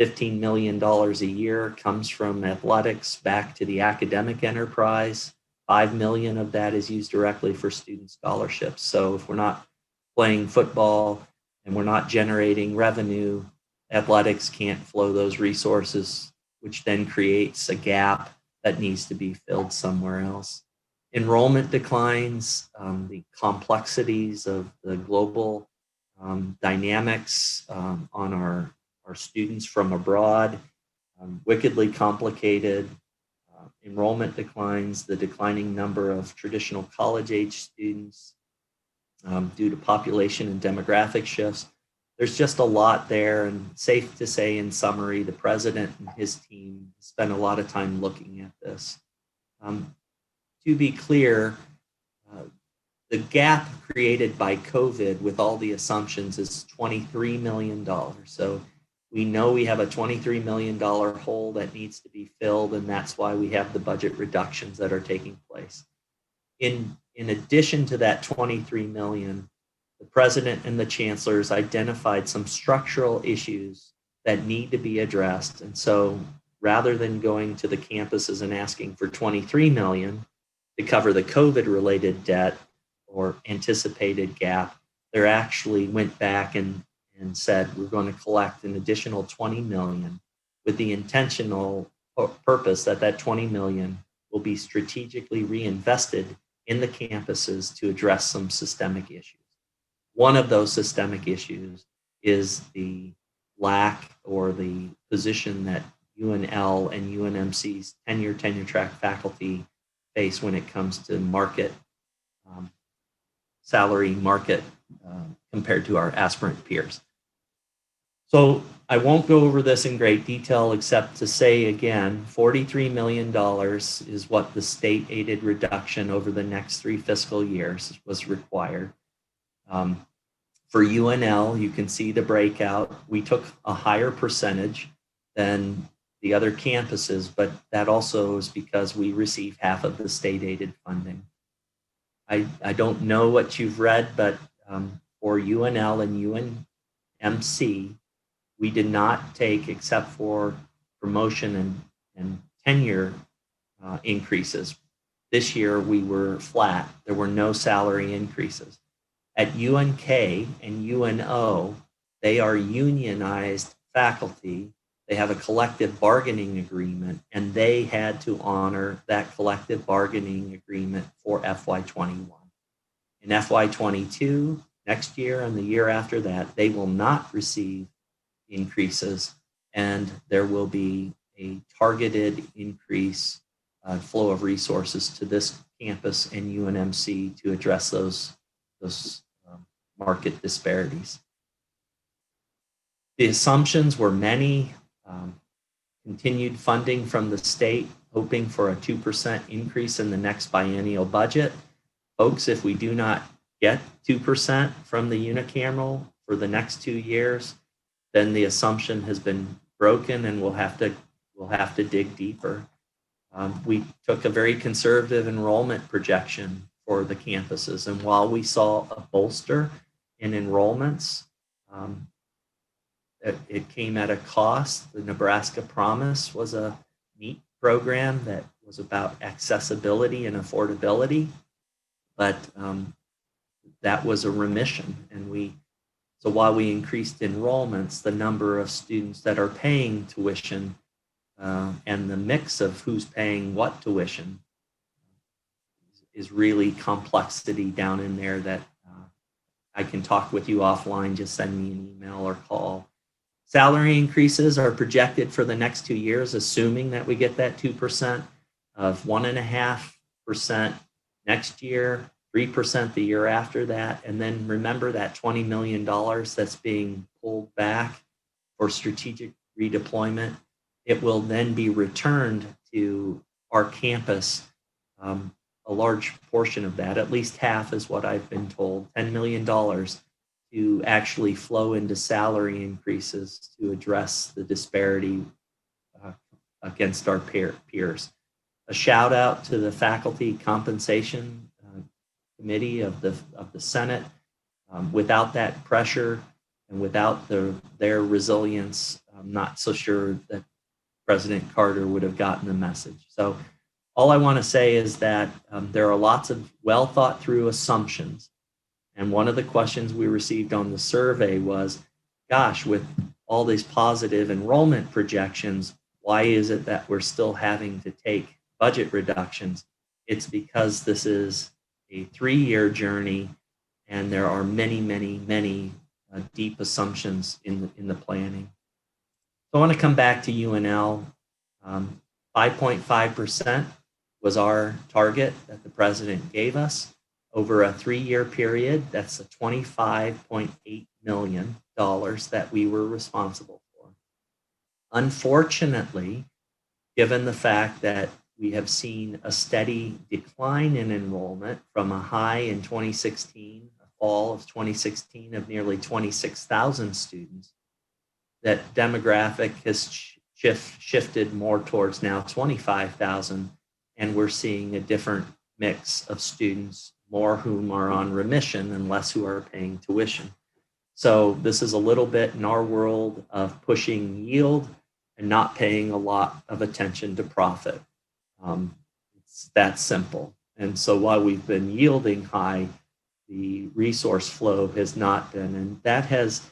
$15 million a year comes from athletics back to the academic enterprise. 5 million of that is used directly for student scholarships. So if we're not playing football and we're not generating revenue, athletics can't flow those resources, which then creates a gap that needs to be filled somewhere else. Enrollment declines, the complexities of the global dynamics on our students from abroad, wickedly complicated. Enrollment declines, the declining number of traditional college-age students due to population and demographic shifts. There's just a lot there, and safe to say in summary, the president and his team spent a lot of time looking at this. To be clear, the gap created by COVID with all the assumptions is $23 million. So we know we have a $23 million hole that needs to be filled, and that's why we have the budget reductions that are taking place. In addition to that $23 million, the president and the chancellors identified some structural issues that need to be addressed. And so rather than going to the campuses and asking for $23 million to cover the COVID-related debt or anticipated gap, they actually went back and said, we're going to collect an additional $20 million with the intentional purpose that that $20 million will be strategically reinvested in the campuses to address some systemic issues. one of those systemic issues is the lack or the position that UNL and UNMC's tenure track faculty face when it comes to market salary market compared to our aspirant peers. So I won't go over this in great detail except to say again, $43 million is what the state aided reduction over the next 3 fiscal years was required. For UNL, you can see the breakout. We took a higher percentage than the other campuses, but that also is because we receive half of the state aided funding. I don't know what you've read, but for UNL and UNMC, we did not take, except for promotion and tenure increases. This year we were flat. There were no salary increases. At UNK and UNO, they are unionized faculty. They have a collective bargaining agreement, and they had to honor that collective bargaining agreement for FY21. In FY22, next year and the year after that, they will not receive increases, and there will be a targeted increase flow of resources to this campus and UNMC to address those market disparities. The assumptions were many. Continued funding from the state, hoping for a 2% increase in the next biennial budget. Folks, if we do not get 2% from the unicameral for the next 2 years, then the assumption has been broken, and we'll have to dig deeper. We took a very conservative enrollment projection for the campuses, and while we saw a bolster in enrollments, it came at a cost. The Nebraska Promise was a neat program that was about accessibility and affordability, but that was a remission. And so while we increased enrollments, the number of students that are paying tuition and the mix of who's paying what tuition is really complexity down in there that I can talk with you offline. Just send me an email or call. Salary increases are projected for the next 2 years, assuming that we get that 2%, of 1.5% next year, 3% the year after that. And then remember that $20 million that's being pulled back for strategic redeployment. It will then be returned to our campus. A large portion of that, at least half is what I've been told, $10 million to actually flow into salary increases to address the disparity against our peers. A shout out to the Faculty Compensation Committee of the Senate. Without that pressure and without their resilience, I'm not so sure that President Carter would have gotten the message. So all I want to say is that there are lots of well thought through assumptions. And one of the questions we received on the survey was, gosh, with all these positive enrollment projections, why is it that we're still having to take budget reductions? It's because this is a 3-year journey, and there are many, many, many deep assumptions in the planning. So I want to come back to UNL. 5.5% was our target that the president gave us. Over a 3-year period, that's a $25.8 million that we were responsible for. Unfortunately, given the fact that we have seen a steady decline in enrollment from a high in 2016, a fall of 2016 of nearly 26,000 students, that demographic has shifted more towards now 25,000, and we're seeing a different mix of students, more whom are on remission and less who are paying tuition. So this is a little bit in our world of pushing yield and not paying a lot of attention to profit. It's that simple. And so while we've been yielding high, the resource flow has not been, and that has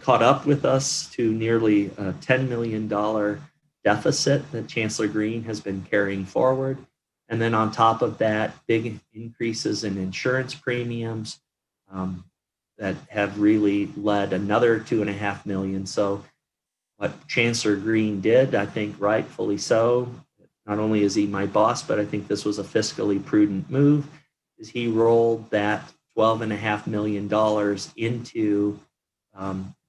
caught up with us to nearly a $10 million deficit that Chancellor Green has been carrying forward. And then on top of that, big increases in insurance premiums, that have really led another $2.5 million. So what Chancellor Green did, I think rightfully so, not only is he my boss, but I think this was a fiscally prudent move, is he rolled that $12.5 million into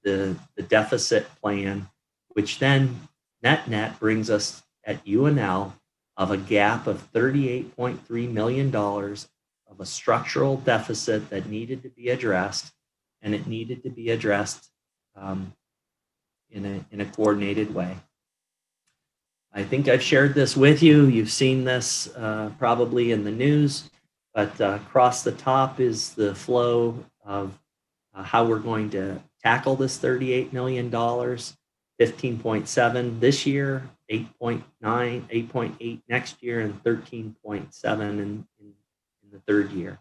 the deficit plan, which then net brings us at UNL of a gap of $38.3 million of a structural deficit that needed to be addressed, and it needed to be addressed in a coordinated way. I think I've shared this with you. You've seen this probably in the news, but across the top is the flow of how we're going to tackle this $38 million, 15.7 this year, 8.9, 8.8 next year, and 13.7 in the third year.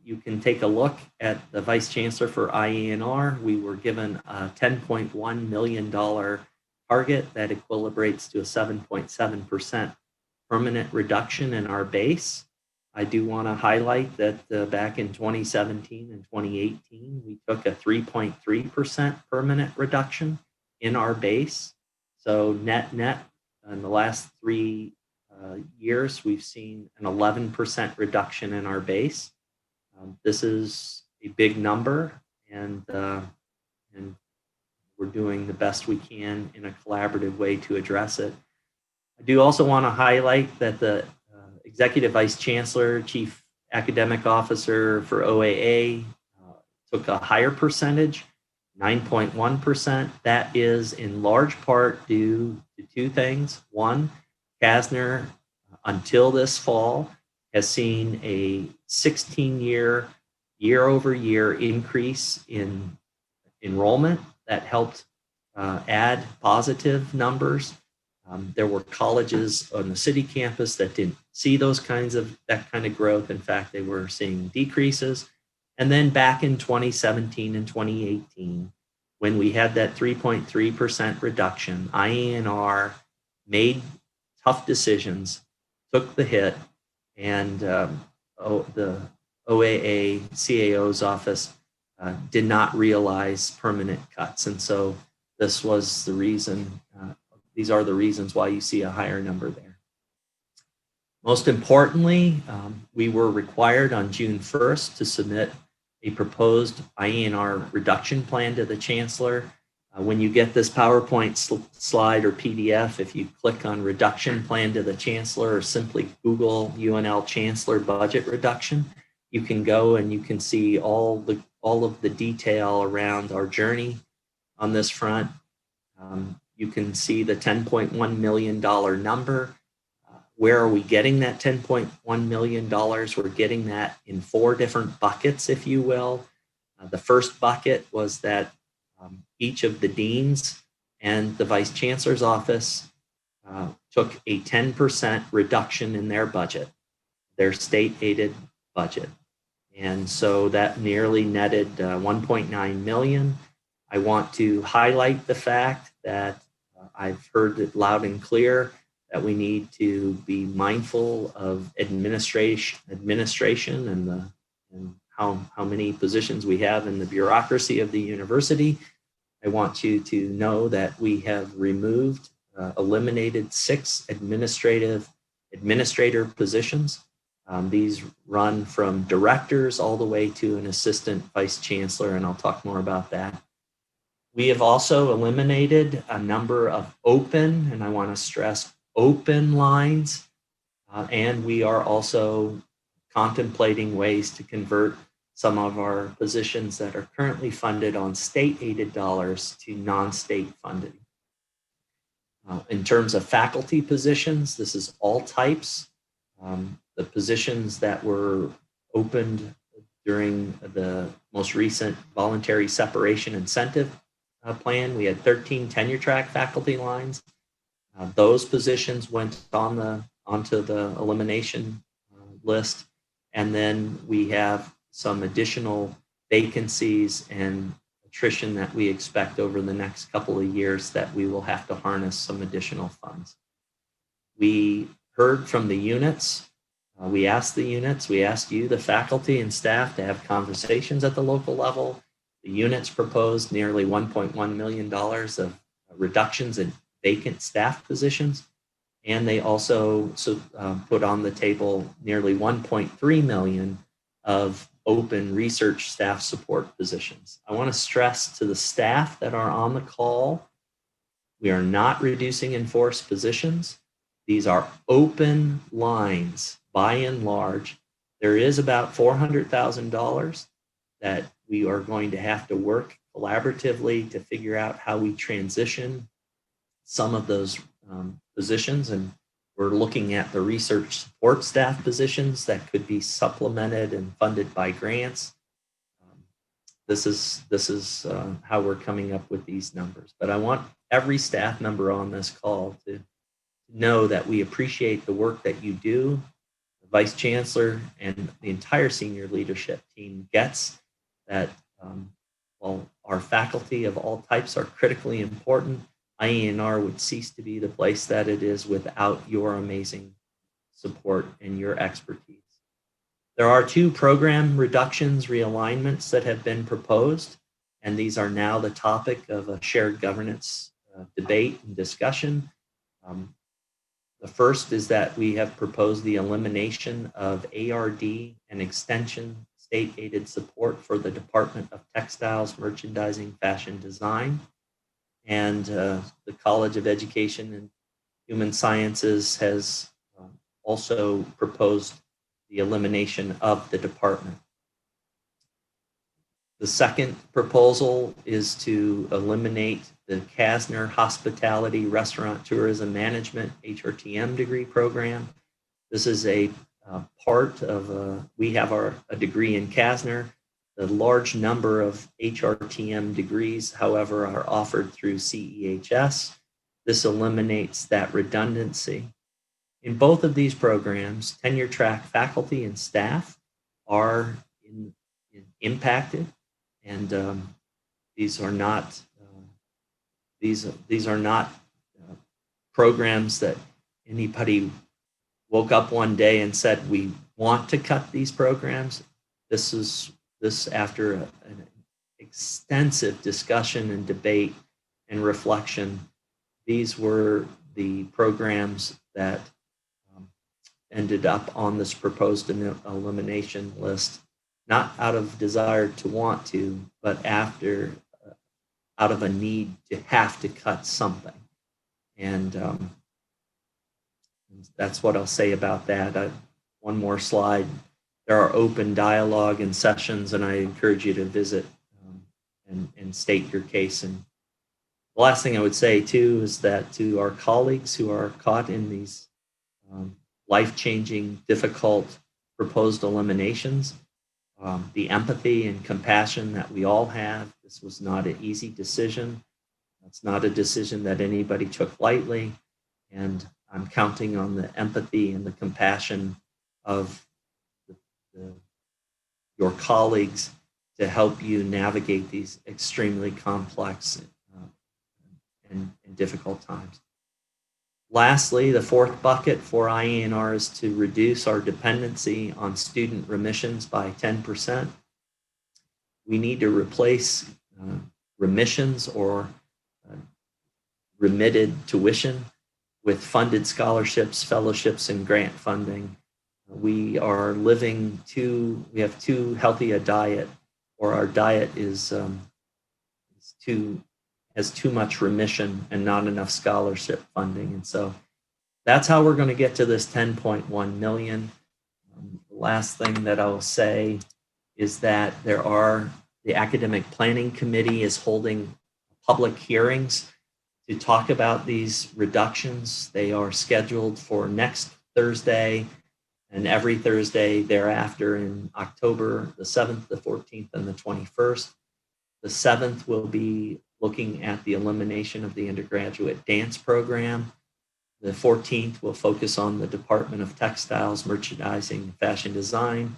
You can take a look at the Vice Chancellor for IANR. We were given a $10.1 million target that equilibrates to a 7.7% permanent reduction in our base. I do want to highlight that back in 2017 and 2018, we took a 3.3% permanent reduction in our base. So net in the last 3 years, we've seen an 11% reduction in our base. This is a big number, and we're doing the best we can in a collaborative way to address it. I do also want to highlight that the Executive Vice Chancellor, Chief Academic Officer for OAA took a higher percentage, 9.1%. That is in large part due to 2 things. One, Kasner, until this fall, has seen a year-over-year increase in enrollment that helped add positive numbers. There were colleges on the city campus that didn't see that kind of growth. In fact, they were seeing decreases. And then back in 2017 and 2018, when we had that 3.3% reduction, IANR made tough decisions, took the hit, and the OAA CAO's office did not realize permanent cuts. And so this was the reason, these are the reasons why you see a higher number there. Most importantly, we were required on June 1st to submit a proposed IANR reduction plan to the Chancellor. When you get this PowerPoint slide or PDF, if you click on reduction plan to the Chancellor or simply Google UNL Chancellor budget reduction, you can go and you can see all of the detail around our journey on this front. You can see the $10.1 million number. Where are we getting that $10.1 million? We're getting that in 4 different buckets, if you will. The first bucket was that each of the deans and the Vice Chancellor's office took a 10% reduction in their budget, their state-aided budget. And so that nearly netted $1.9 million. I want to highlight the fact that I've heard it loud and clear that we need to be mindful of administration and how many positions we have in the bureaucracy of the university. I want you to know that we have eliminated 6 administrator positions. These run from directors all the way to an assistant vice chancellor, and I'll talk more about that. We have also eliminated a number of open, and I want to stress open lines, and we are also contemplating ways to convert some of our positions that are currently funded on state-aided dollars to non-state funding. In terms of faculty positions, this is all types. The positions that were opened during the most recent voluntary separation incentive plan, we had 13 tenure track faculty lines. Those positions went onto the elimination list. And then we have some additional vacancies and attrition that we expect over the next couple of years that we will have to harness some additional funds. We heard from the units We asked the units, we asked you, the faculty and staff, to have conversations at the local level. The units proposed nearly $1.1 million of reductions in vacant staff positions. And they also put on the table nearly 1.3 million of open research staff support positions. I want to stress to the staff that are on the call, we are not reducing enforced positions. These are open lines by and large. There is about $400,000 that we are going to have to work collaboratively to figure out how we transition some of those positions, and we're looking at the research support staff positions that could be supplemented and funded by grants. This is how we're coming up with these numbers. But I want every staff member on this call to know that we appreciate the work that you do. The Vice Chancellor and the entire senior leadership team gets that while our faculty of all types are critically important, IANR would cease to be the place that it is without your amazing support and your expertise. There are 2 program reductions, realignments that have been proposed, and these are now the topic of a shared governance debate and discussion. The first is that we have proposed the elimination of ARD and extension state-aided support for the Department of Textiles, Merchandising, Fashion Design. And the College of Education and Human Sciences has also proposed the elimination of the department. The second proposal is to eliminate the Kasner Hospitality, Restaurant, Tourism Management HRTM degree program. This is a part of, we have a degree in Kasner. The large number of HRTM degrees, however, are offered through CEHS. This eliminates that redundancy. In both of these programs, tenure track faculty and staff are impacted, and these are not programs that anybody woke up one day and said we want to cut these programs. This after an extensive discussion and debate and reflection. These were the programs that ended up on this proposed elimination list, not out of desire to want to, but out of a need to have to cut something. And that's what I'll say about that. One more slide. There are open dialogue and sessions, and I encourage you to visit and state your case. And the last thing I would say too is that to our colleagues who are caught in these life-changing, difficult proposed eliminations, the empathy and compassion that we all have. This was not an easy decision. It's not a decision that anybody took lightly, and I'm counting on the empathy and the compassion of your colleagues to help you navigate these extremely complex and difficult times. Lastly, the fourth bucket for IANR is to reduce our dependency on student remissions by 10%. We need to replace remissions or remitted tuition with funded scholarships, fellowships, and grant funding. We are living we have too healthy a diet, or our diet has too much remission and not enough scholarship funding. And so that's how we're going to get to this 10.1 million. The last thing that I'll say is that the Academic Planning Committee is holding public hearings to talk about these reductions. They are scheduled for next Thursday and every Thursday thereafter in October, the 7th, the 14th, and the 21st. The 7th will be looking at the elimination of the undergraduate dance program. The 14th will focus on the Department of Textiles, Merchandising, and Fashion Design.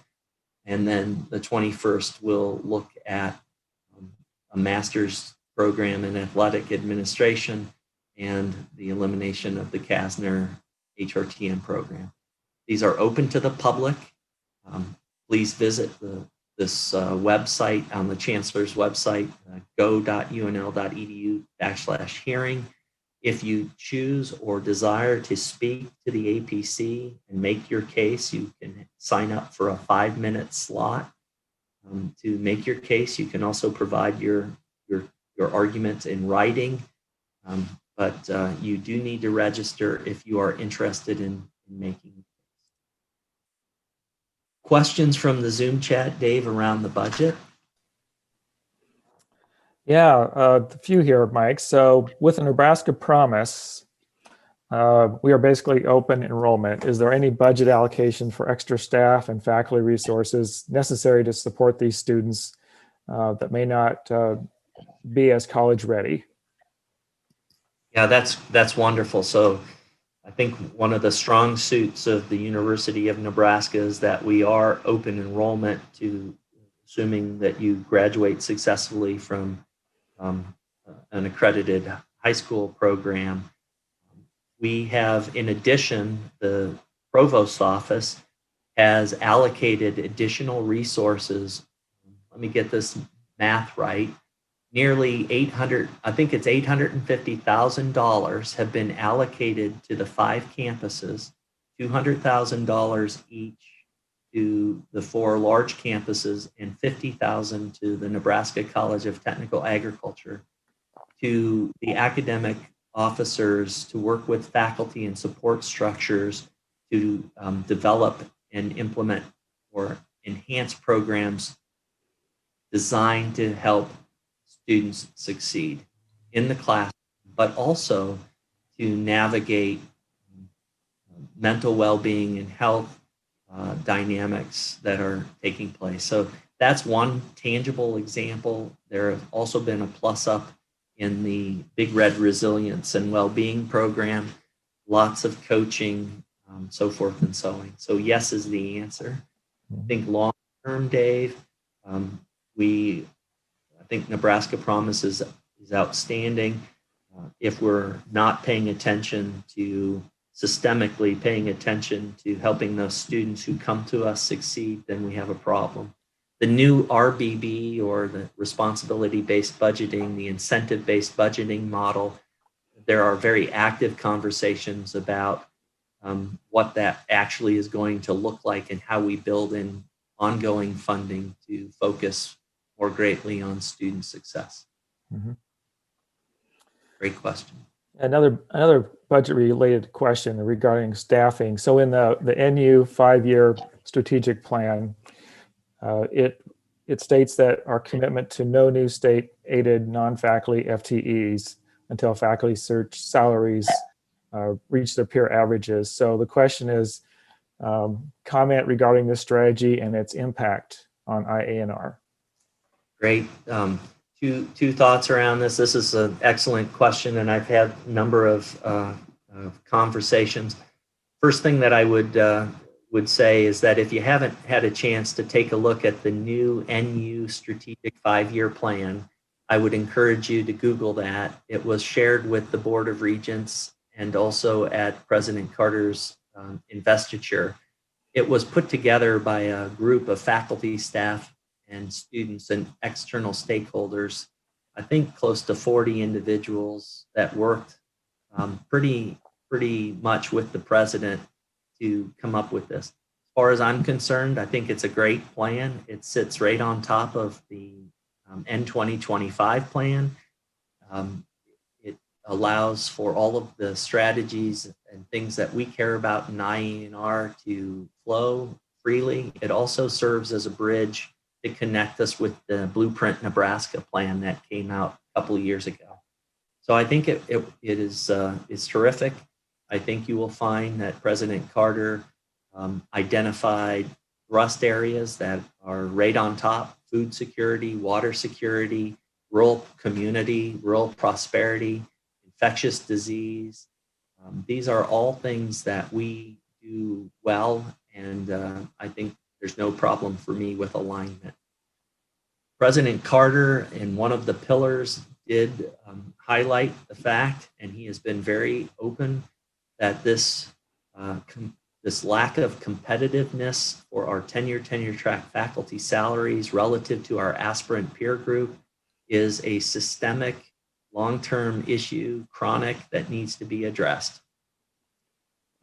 And then the 21st will look at a master's program in athletic administration and the elimination of the Kasner HRTM program. These are open to the public. Please visit this website on the Chancellor's website, go.unl.edu/hearing. If you choose or desire to speak to the APC and make your case, you can sign up for a 5-minute slot to make your case. You can also provide your arguments in writing, but you do need to register if you are interested in making. Questions from the Zoom chat, Dave, around the budget? Yeah, a few here, Mike. So with the Nebraska Promise, we are basically open enrollment. Is there any budget allocation for extra staff and faculty resources necessary to support these students that may not be as college ready? Yeah, that's wonderful. So I think one of the strong suits of the University of Nebraska is that we are open enrollment to assuming that you graduate successfully from an accredited high school program. We have, in addition, the provost's office has allocated additional resources. Let me get this math right. Nearly $850,000 have been allocated to the 5 campuses, $200,000 each to the 4 large campuses, and $50,000 to the Nebraska College of Technical Agriculture, to the academic officers to work with faculty and support structures to develop and implement or enhance programs designed to help students succeed in the class, but also to navigate mental well-being and health dynamics that are taking place. So that's one tangible example. There have also been a plus up in the Big Red Resilience and Wellbeing Program, lots of coaching, so forth and so on. So yes is the answer. I think long term, Dave, I think Nebraska Promise is outstanding. If we're not paying attention to systemically paying attention to helping those students who come to us succeed, then we have a problem. The new RBB, or the responsibility-based budgeting, the incentive-based budgeting model, there are very active conversations about what that actually is going to look like and how we build in ongoing funding to focus more greatly on student success. Mm-hmm. Great question. Another budget-related question regarding staffing. So in the NU 5-year strategic plan, it states that our commitment to no new state-aided non-faculty FTEs until faculty search salaries reach their peer averages. So the question is, comment regarding this strategy and its impact on IANR. Great. Two thoughts around this. This is an excellent question, and I've had a number of conversations. First thing that I would say is that if you haven't had a chance to take a look at the new NU strategic 5-year plan, I would encourage you to Google that. It was shared with the Board of Regents and also at President Carter's investiture. It was put together by a group of faculty, staff, and students and external stakeholders. I think close to 40 individuals that worked pretty much with the president to come up with this. As far as I'm concerned, I think it's a great plan. It sits right on top of the N2025 plan. It allows for all of the strategies and things that we care about in IANR to flow freely. It also serves as a bridge to connect us with the Blueprint Nebraska plan that came out a couple of years ago. So I think it is terrific. I think you will find that President Carter identified thrust areas that are right on top: food security, water security, rural community, rural prosperity, infectious disease. These are all things that we do well, and I think there's no problem for me with alignment. President Carter, in one of the pillars, did highlight the fact, and he has been very open, that this this lack of competitiveness for our tenure track faculty salaries relative to our aspirant peer group is a systemic, long-term issue, chronic, that needs to be addressed.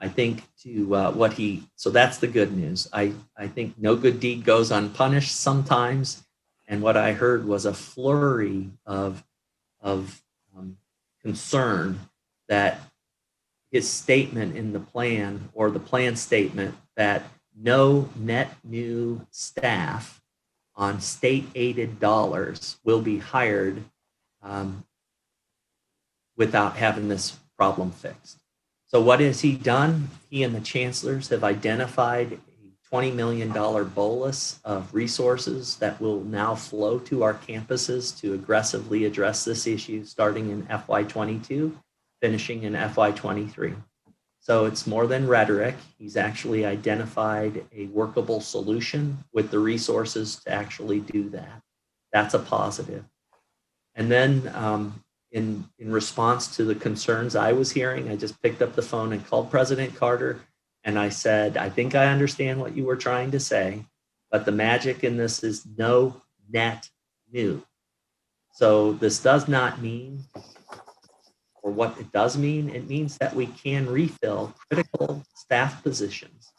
I think so that's the good news. I think no good deed goes unpunished sometimes. And what I heard was a flurry of concern that his statement in the plan, or the plan statement, that no net new staff on state aided dollars will be hired without having this problem fixed. So what has he done? He and the chancellors have identified a $20 million bolus of resources that will now flow to our campuses to aggressively address this issue starting in FY22, finishing in FY23. So it's more than rhetoric. He's actually identified a workable solution with the resources to actually do that. That's a positive. And then in response to the concerns I was hearing, I just picked up the phone and called President Carter, and I said, I think I understand what you were trying to say, but the magic in this is no net new. So this does not mean, or what it does mean, it means that we can refill critical staff positions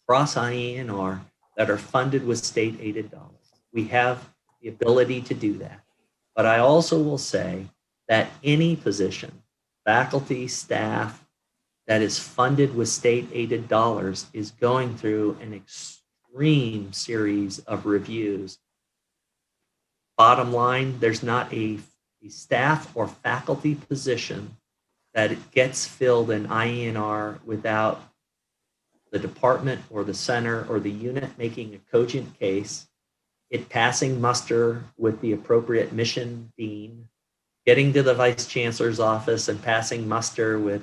across IANR that are funded with state aided dollars. We have the ability to do that. But I also will say that any position, faculty, staff, that is funded with state aided dollars is going through an extreme series of reviews. Bottom line, there's not a staff or faculty position that gets filled in IANR without the department or the center or the unit making a cogent case, it passing muster with the appropriate mission dean, getting to the vice chancellor's office and passing muster with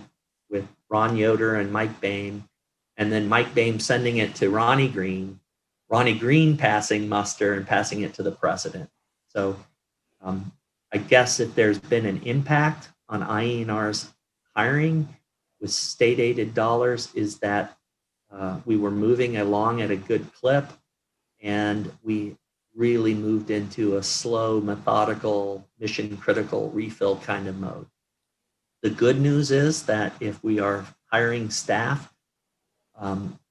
Ron Yoder and Mike Boehm, and then Mike Boehm sending it to Ronnie Green passing muster and passing it to the president. So I guess if there's been an impact on IANR's hiring with state aided dollars is that we were moving along at a good clip, and we really moved into a slow, methodical, mission critical refill kind of mode. The good news is that if we are hiring staff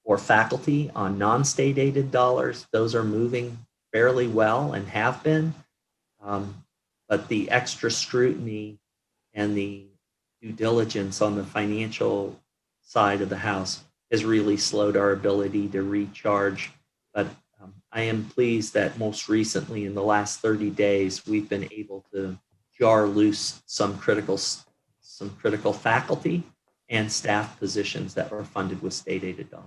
or faculty on non-state aided dollars, those are moving fairly well and have been. But the extra scrutiny and the due diligence on the financial side of the house has really slowed our ability to recharge. But I am pleased that most recently in the last 30 days, we've been able to jar loose some critical faculty and staff positions that were funded with state aided dollars.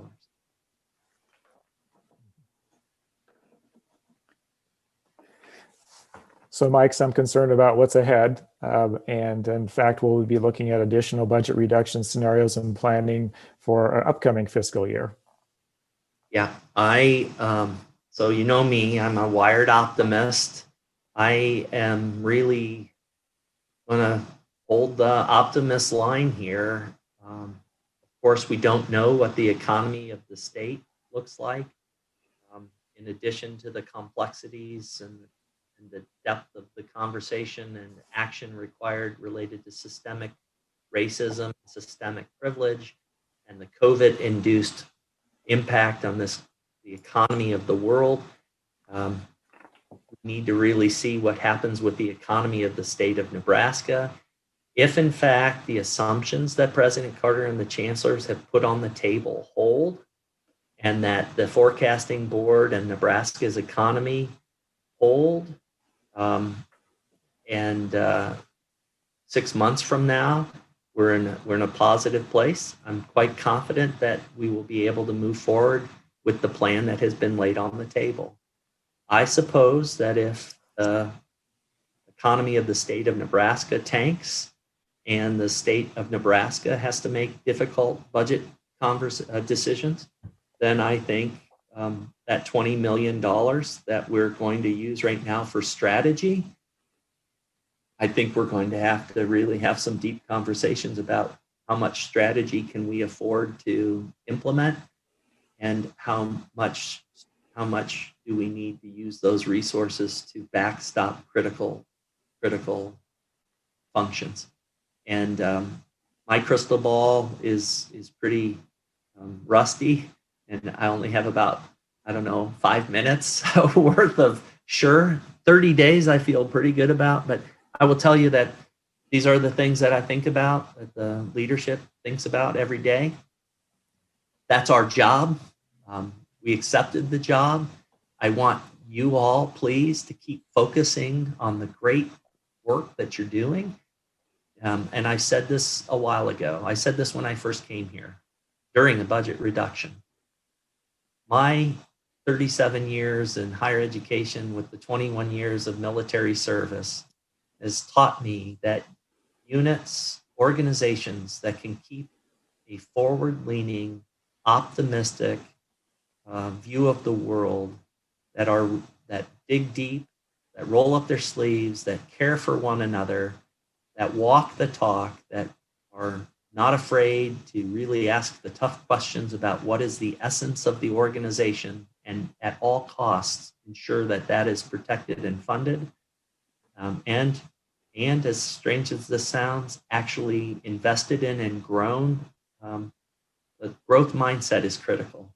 So Mike, I'm concerned about what's ahead. And in fact, we'll be looking at additional budget reduction scenarios and planning for our upcoming fiscal year. Yeah, so you know me, I'm a wired optimist. I am really gonna hold the optimist line here. Of course, we don't know what the economy of the state looks like. In addition to the complexities and the depth of the conversation and action required related to systemic racism, systemic privilege, and the COVID-induced impact on the economy of the world. We need to really see what happens with the economy of the state of Nebraska. If in fact the assumptions that President Carter and the chancellors have put on the table hold, and that the forecasting board and Nebraska's economy hold, and 6 months from now, we're in a positive place. I'm quite confident that we will be able to move forward with the plan that has been laid on the table. I suppose that if the economy of the state of Nebraska tanks and the state of Nebraska has to make difficult budget decisions, then I think that $20 million that we're going to use right now for strategy, I think we're going to have to really have some deep conversations about how much strategy can we afford to implement, and how much do we need to use those resources to backstop critical functions. And my crystal ball is pretty rusty, and I only have about, I don't know, 5 minutes worth of, sure, 30 days I feel pretty good about, but I will tell you that these are the things that I think about, that the leadership thinks about every day. That's our job. We accepted the job. I want you all, please, to keep focusing on the great work that you're doing. And I said this a while ago. I said this when I first came here during the budget reduction. My 37 years in higher education with the 21 years of military service has taught me that units, organizations that can keep a forward-leaning, optimistic view of the world, that dig deep, that roll up their sleeves, that care for one another, that walk the talk, that are not afraid to really ask the tough questions about what is the essence of the organization, and at all costs ensure that that is protected and funded. And as strange as this sounds, actually invested in and grown. The growth mindset is critical.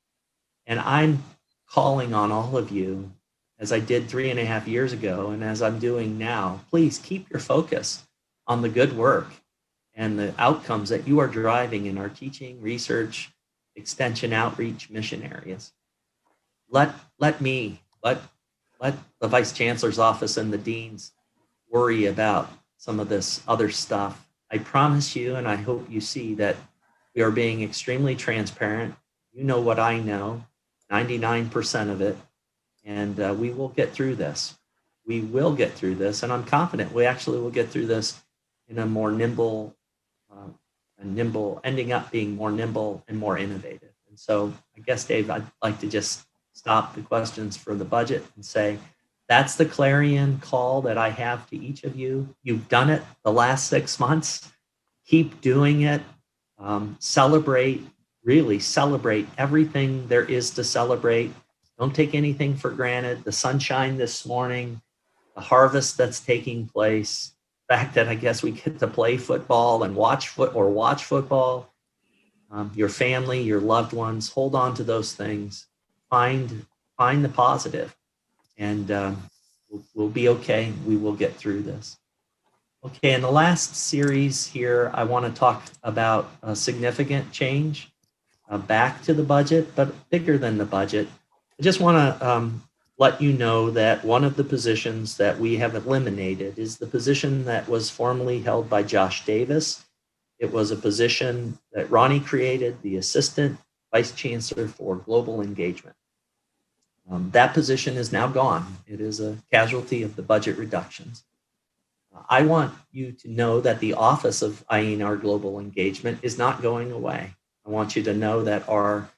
And I'm calling on all of you, as I did 3.5 years ago, and as I'm doing now, please keep your focus on the good work and the outcomes that you are driving in our teaching, research, extension, outreach, mission areas. Let the Vice Chancellor's office and the deans worry about some of this other stuff. I promise you, and I hope you see, that we are being extremely transparent. You know what I know, 99% of it, and we will get through this. We will get through this, and I'm confident we actually will get through this in a more nimble, ending up being more nimble and more innovative. And so I guess, Dave, I'd like to just stop the questions for the budget and say, that's the clarion call that I have to each of you. You've done it the last 6 months. Keep doing it. Really celebrate everything there is to celebrate. Don't take anything for granted. The sunshine this morning, the harvest that's taking place, the fact that I guess we get to play football and watch football, your family, your loved ones, hold on to those things. Find the positive, and we'll be okay. We will get through this. Okay, in the last series here, I want to talk about a significant change back to the budget, but bigger than the budget. I just want to let you know that one of the positions that we have eliminated is the position that was formerly held by Josh Davis. It was a position that Ronnie created, the Assistant Vice Chancellor for Global Engagement. That position is now gone. It is a casualty of the budget reductions. I want you to know that the office of IANR Global Engagement is not going away. I want you to know that our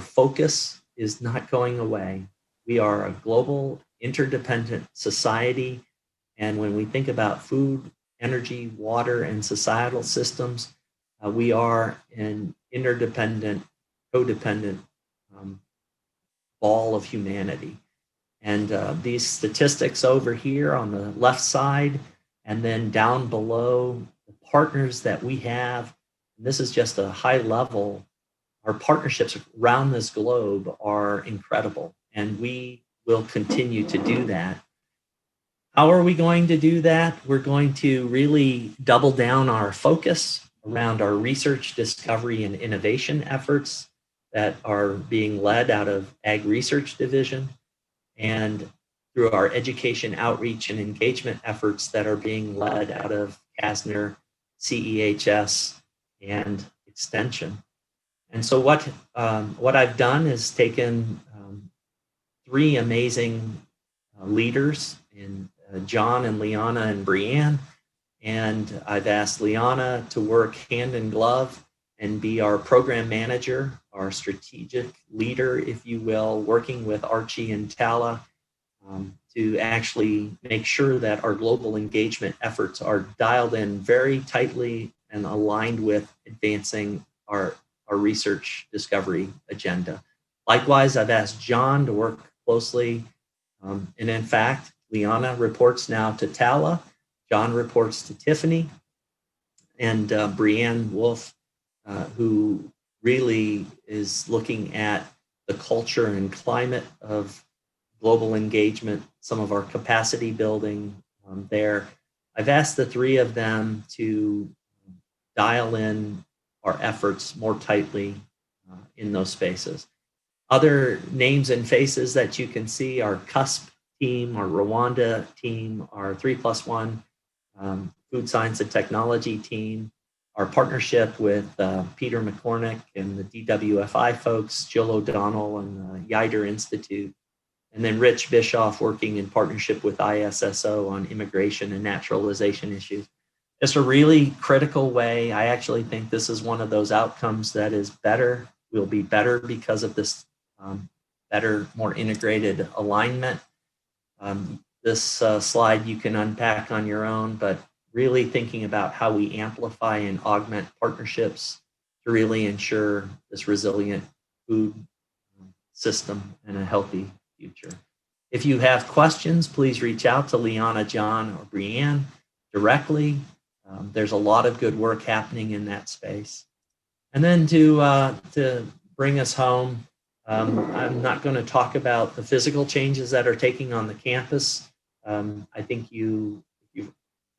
focus is not going away. We are a global, interdependent society. And when we think about food, energy, water, and societal systems, we are an interdependent, codependent ball of humanity. And these statistics over here on the left side, and then down below, the partners that we have, and this is just a high level, our partnerships around this globe are incredible, and we will continue to do that. How are we going to do that? We're going to really double down our focus around our research, discovery, and innovation efforts that are being led out of Ag Research Division, and through our education, outreach, and engagement efforts that are being led out of CASNR, CEHS, and Extension. And so what I've done is taken 3 amazing leaders in John and Liana and Brianne, and I've asked Liana to work hand in glove and be our program manager, our strategic leader, if you will, working with Archie and Tala to actually make sure that our global engagement efforts are dialed in very tightly and aligned with advancing our research discovery agenda. Likewise, I've asked John to work closely, and in fact, Liana reports now to Tala, John reports to Tiffany, and Brianne Wolf, who really is looking at the culture and climate of global engagement, some of our capacity building there. I've asked the three of them to dial in our efforts more tightly in those spaces. Other names and faces that you can see, our CUSP team, our Rwanda team, our 3+1 food science and technology team, our partnership with Peter McCormick and the DWFI folks, Jill O'Donnell and the Yider Institute, and then Rich Bischoff working in partnership with ISSO on immigration and naturalization issues. It's a really critical way. I actually think this is one of those outcomes that is better, will be better because of this better, more integrated alignment. This slide you can unpack on your own, but really thinking about how we amplify and augment partnerships to really ensure this resilient food system and a healthy future. If you have questions, please reach out to Liana, John, or Brianne directly. There's a lot of good work happening in that space. And then to bring us home, I'm not going to talk about the physical changes that are taking on the campus. I think you've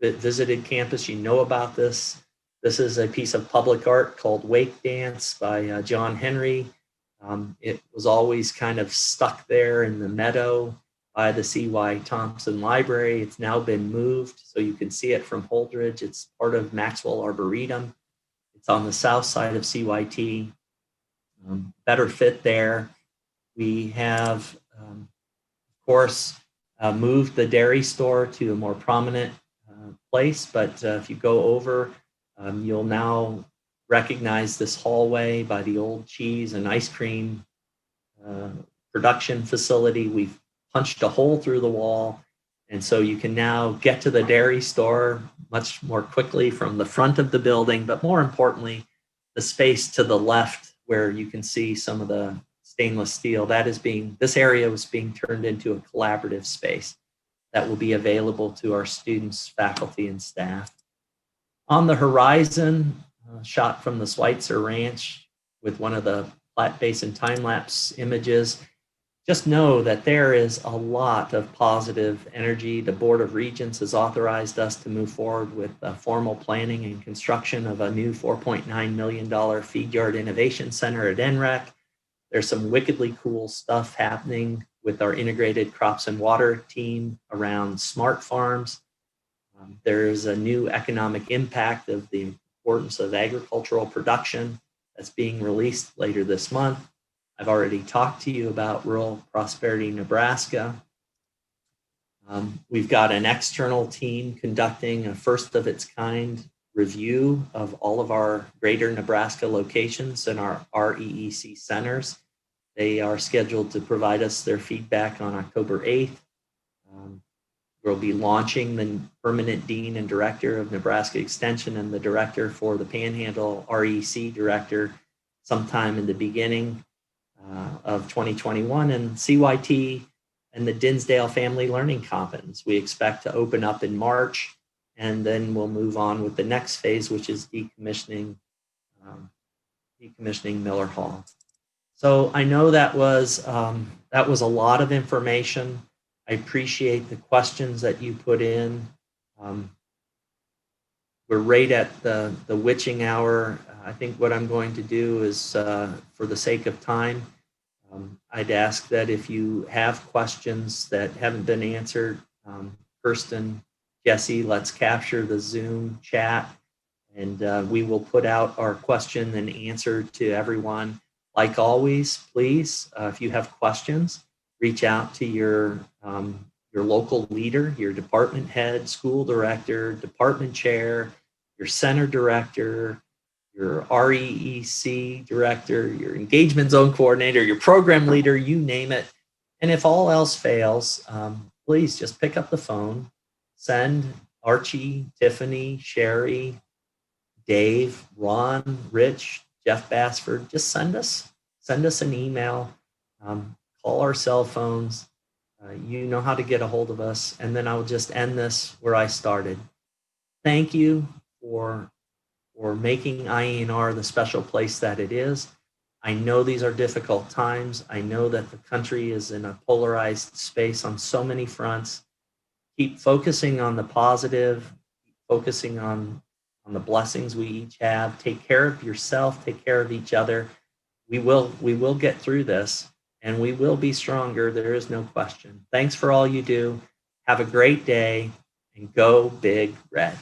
visited campus, you know about this. This is a piece of public art called Wake Dance by John Henry. It was always kind of stuck there in the meadow by the C.Y. Thompson Library. It's now been moved, so you can see it from Holdridge. It's part of Maxwell Arboretum. It's on the south side of CYT. Better fit there. We have, of course, moved the dairy store to a more prominent place, but if you go over, you'll now recognize this hallway by the old cheese and ice cream production facility. We've punched a hole through the wall, and so you can now get to the dairy store much more quickly from the front of the building, but more importantly, the space to the left where you can see some of the stainless steel, this area was being turned into a collaborative space that will be available to our students, faculty, and staff. On the horizon, shot from the Schweitzer Ranch with one of the Platte Basin time-lapse images, just know that there is a lot of positive energy. The Board of Regents has authorized us to move forward with formal planning and construction of a new $4.9 million feed yard innovation center at NREC. There's some wickedly cool stuff happening with our integrated crops and water team around smart farms. There's a new economic impact of the importance of agricultural production that's being released later this month. I've already talked to you about Rural Prosperity Nebraska. We've got an external team conducting a first of its kind review of all of our greater Nebraska locations and our REEC centers. They are scheduled to provide us their feedback on October 8th. We'll be launching the permanent dean and director of Nebraska Extension and the director for the Panhandle REC director sometime in the beginning of 2021, and CYT and the Dinsdale Family Learning Commons we expect to open up in March, and then we'll move on with the next phase, which is decommissioning Miller Hall. So I know that was a lot of information. I appreciate the questions that you put in. We're right at the witching hour. I think what I'm going to do is, for the sake of time, I'd ask that if you have questions that haven't been answered, Kirsten, Jesse, let's capture the Zoom chat, and we will put out our question and answer to everyone. Like always, please, if you have questions, reach out to your local leader, your department head, school director, department chair, your center director, your REEC director, your engagement zone coordinator, your program leader, you name it. And if all else fails, please just pick up the phone, send Archie, Tiffany, Sherry, Dave, Ron, Rich, Jeff Bassford, just send us an email, call our cell phones. You know how to get a hold of us. And then I will just end this where I started. Thank you for making IANR the special place that it is. I know these are difficult times. I know that the country is in a polarized space on so many fronts. Keep focusing on the positive, focusing on the blessings we each have. Take care of yourself, take care of each other. We will get through this, and we will be stronger. There is no question. Thanks for all you do. Have a great day, and go Big Red.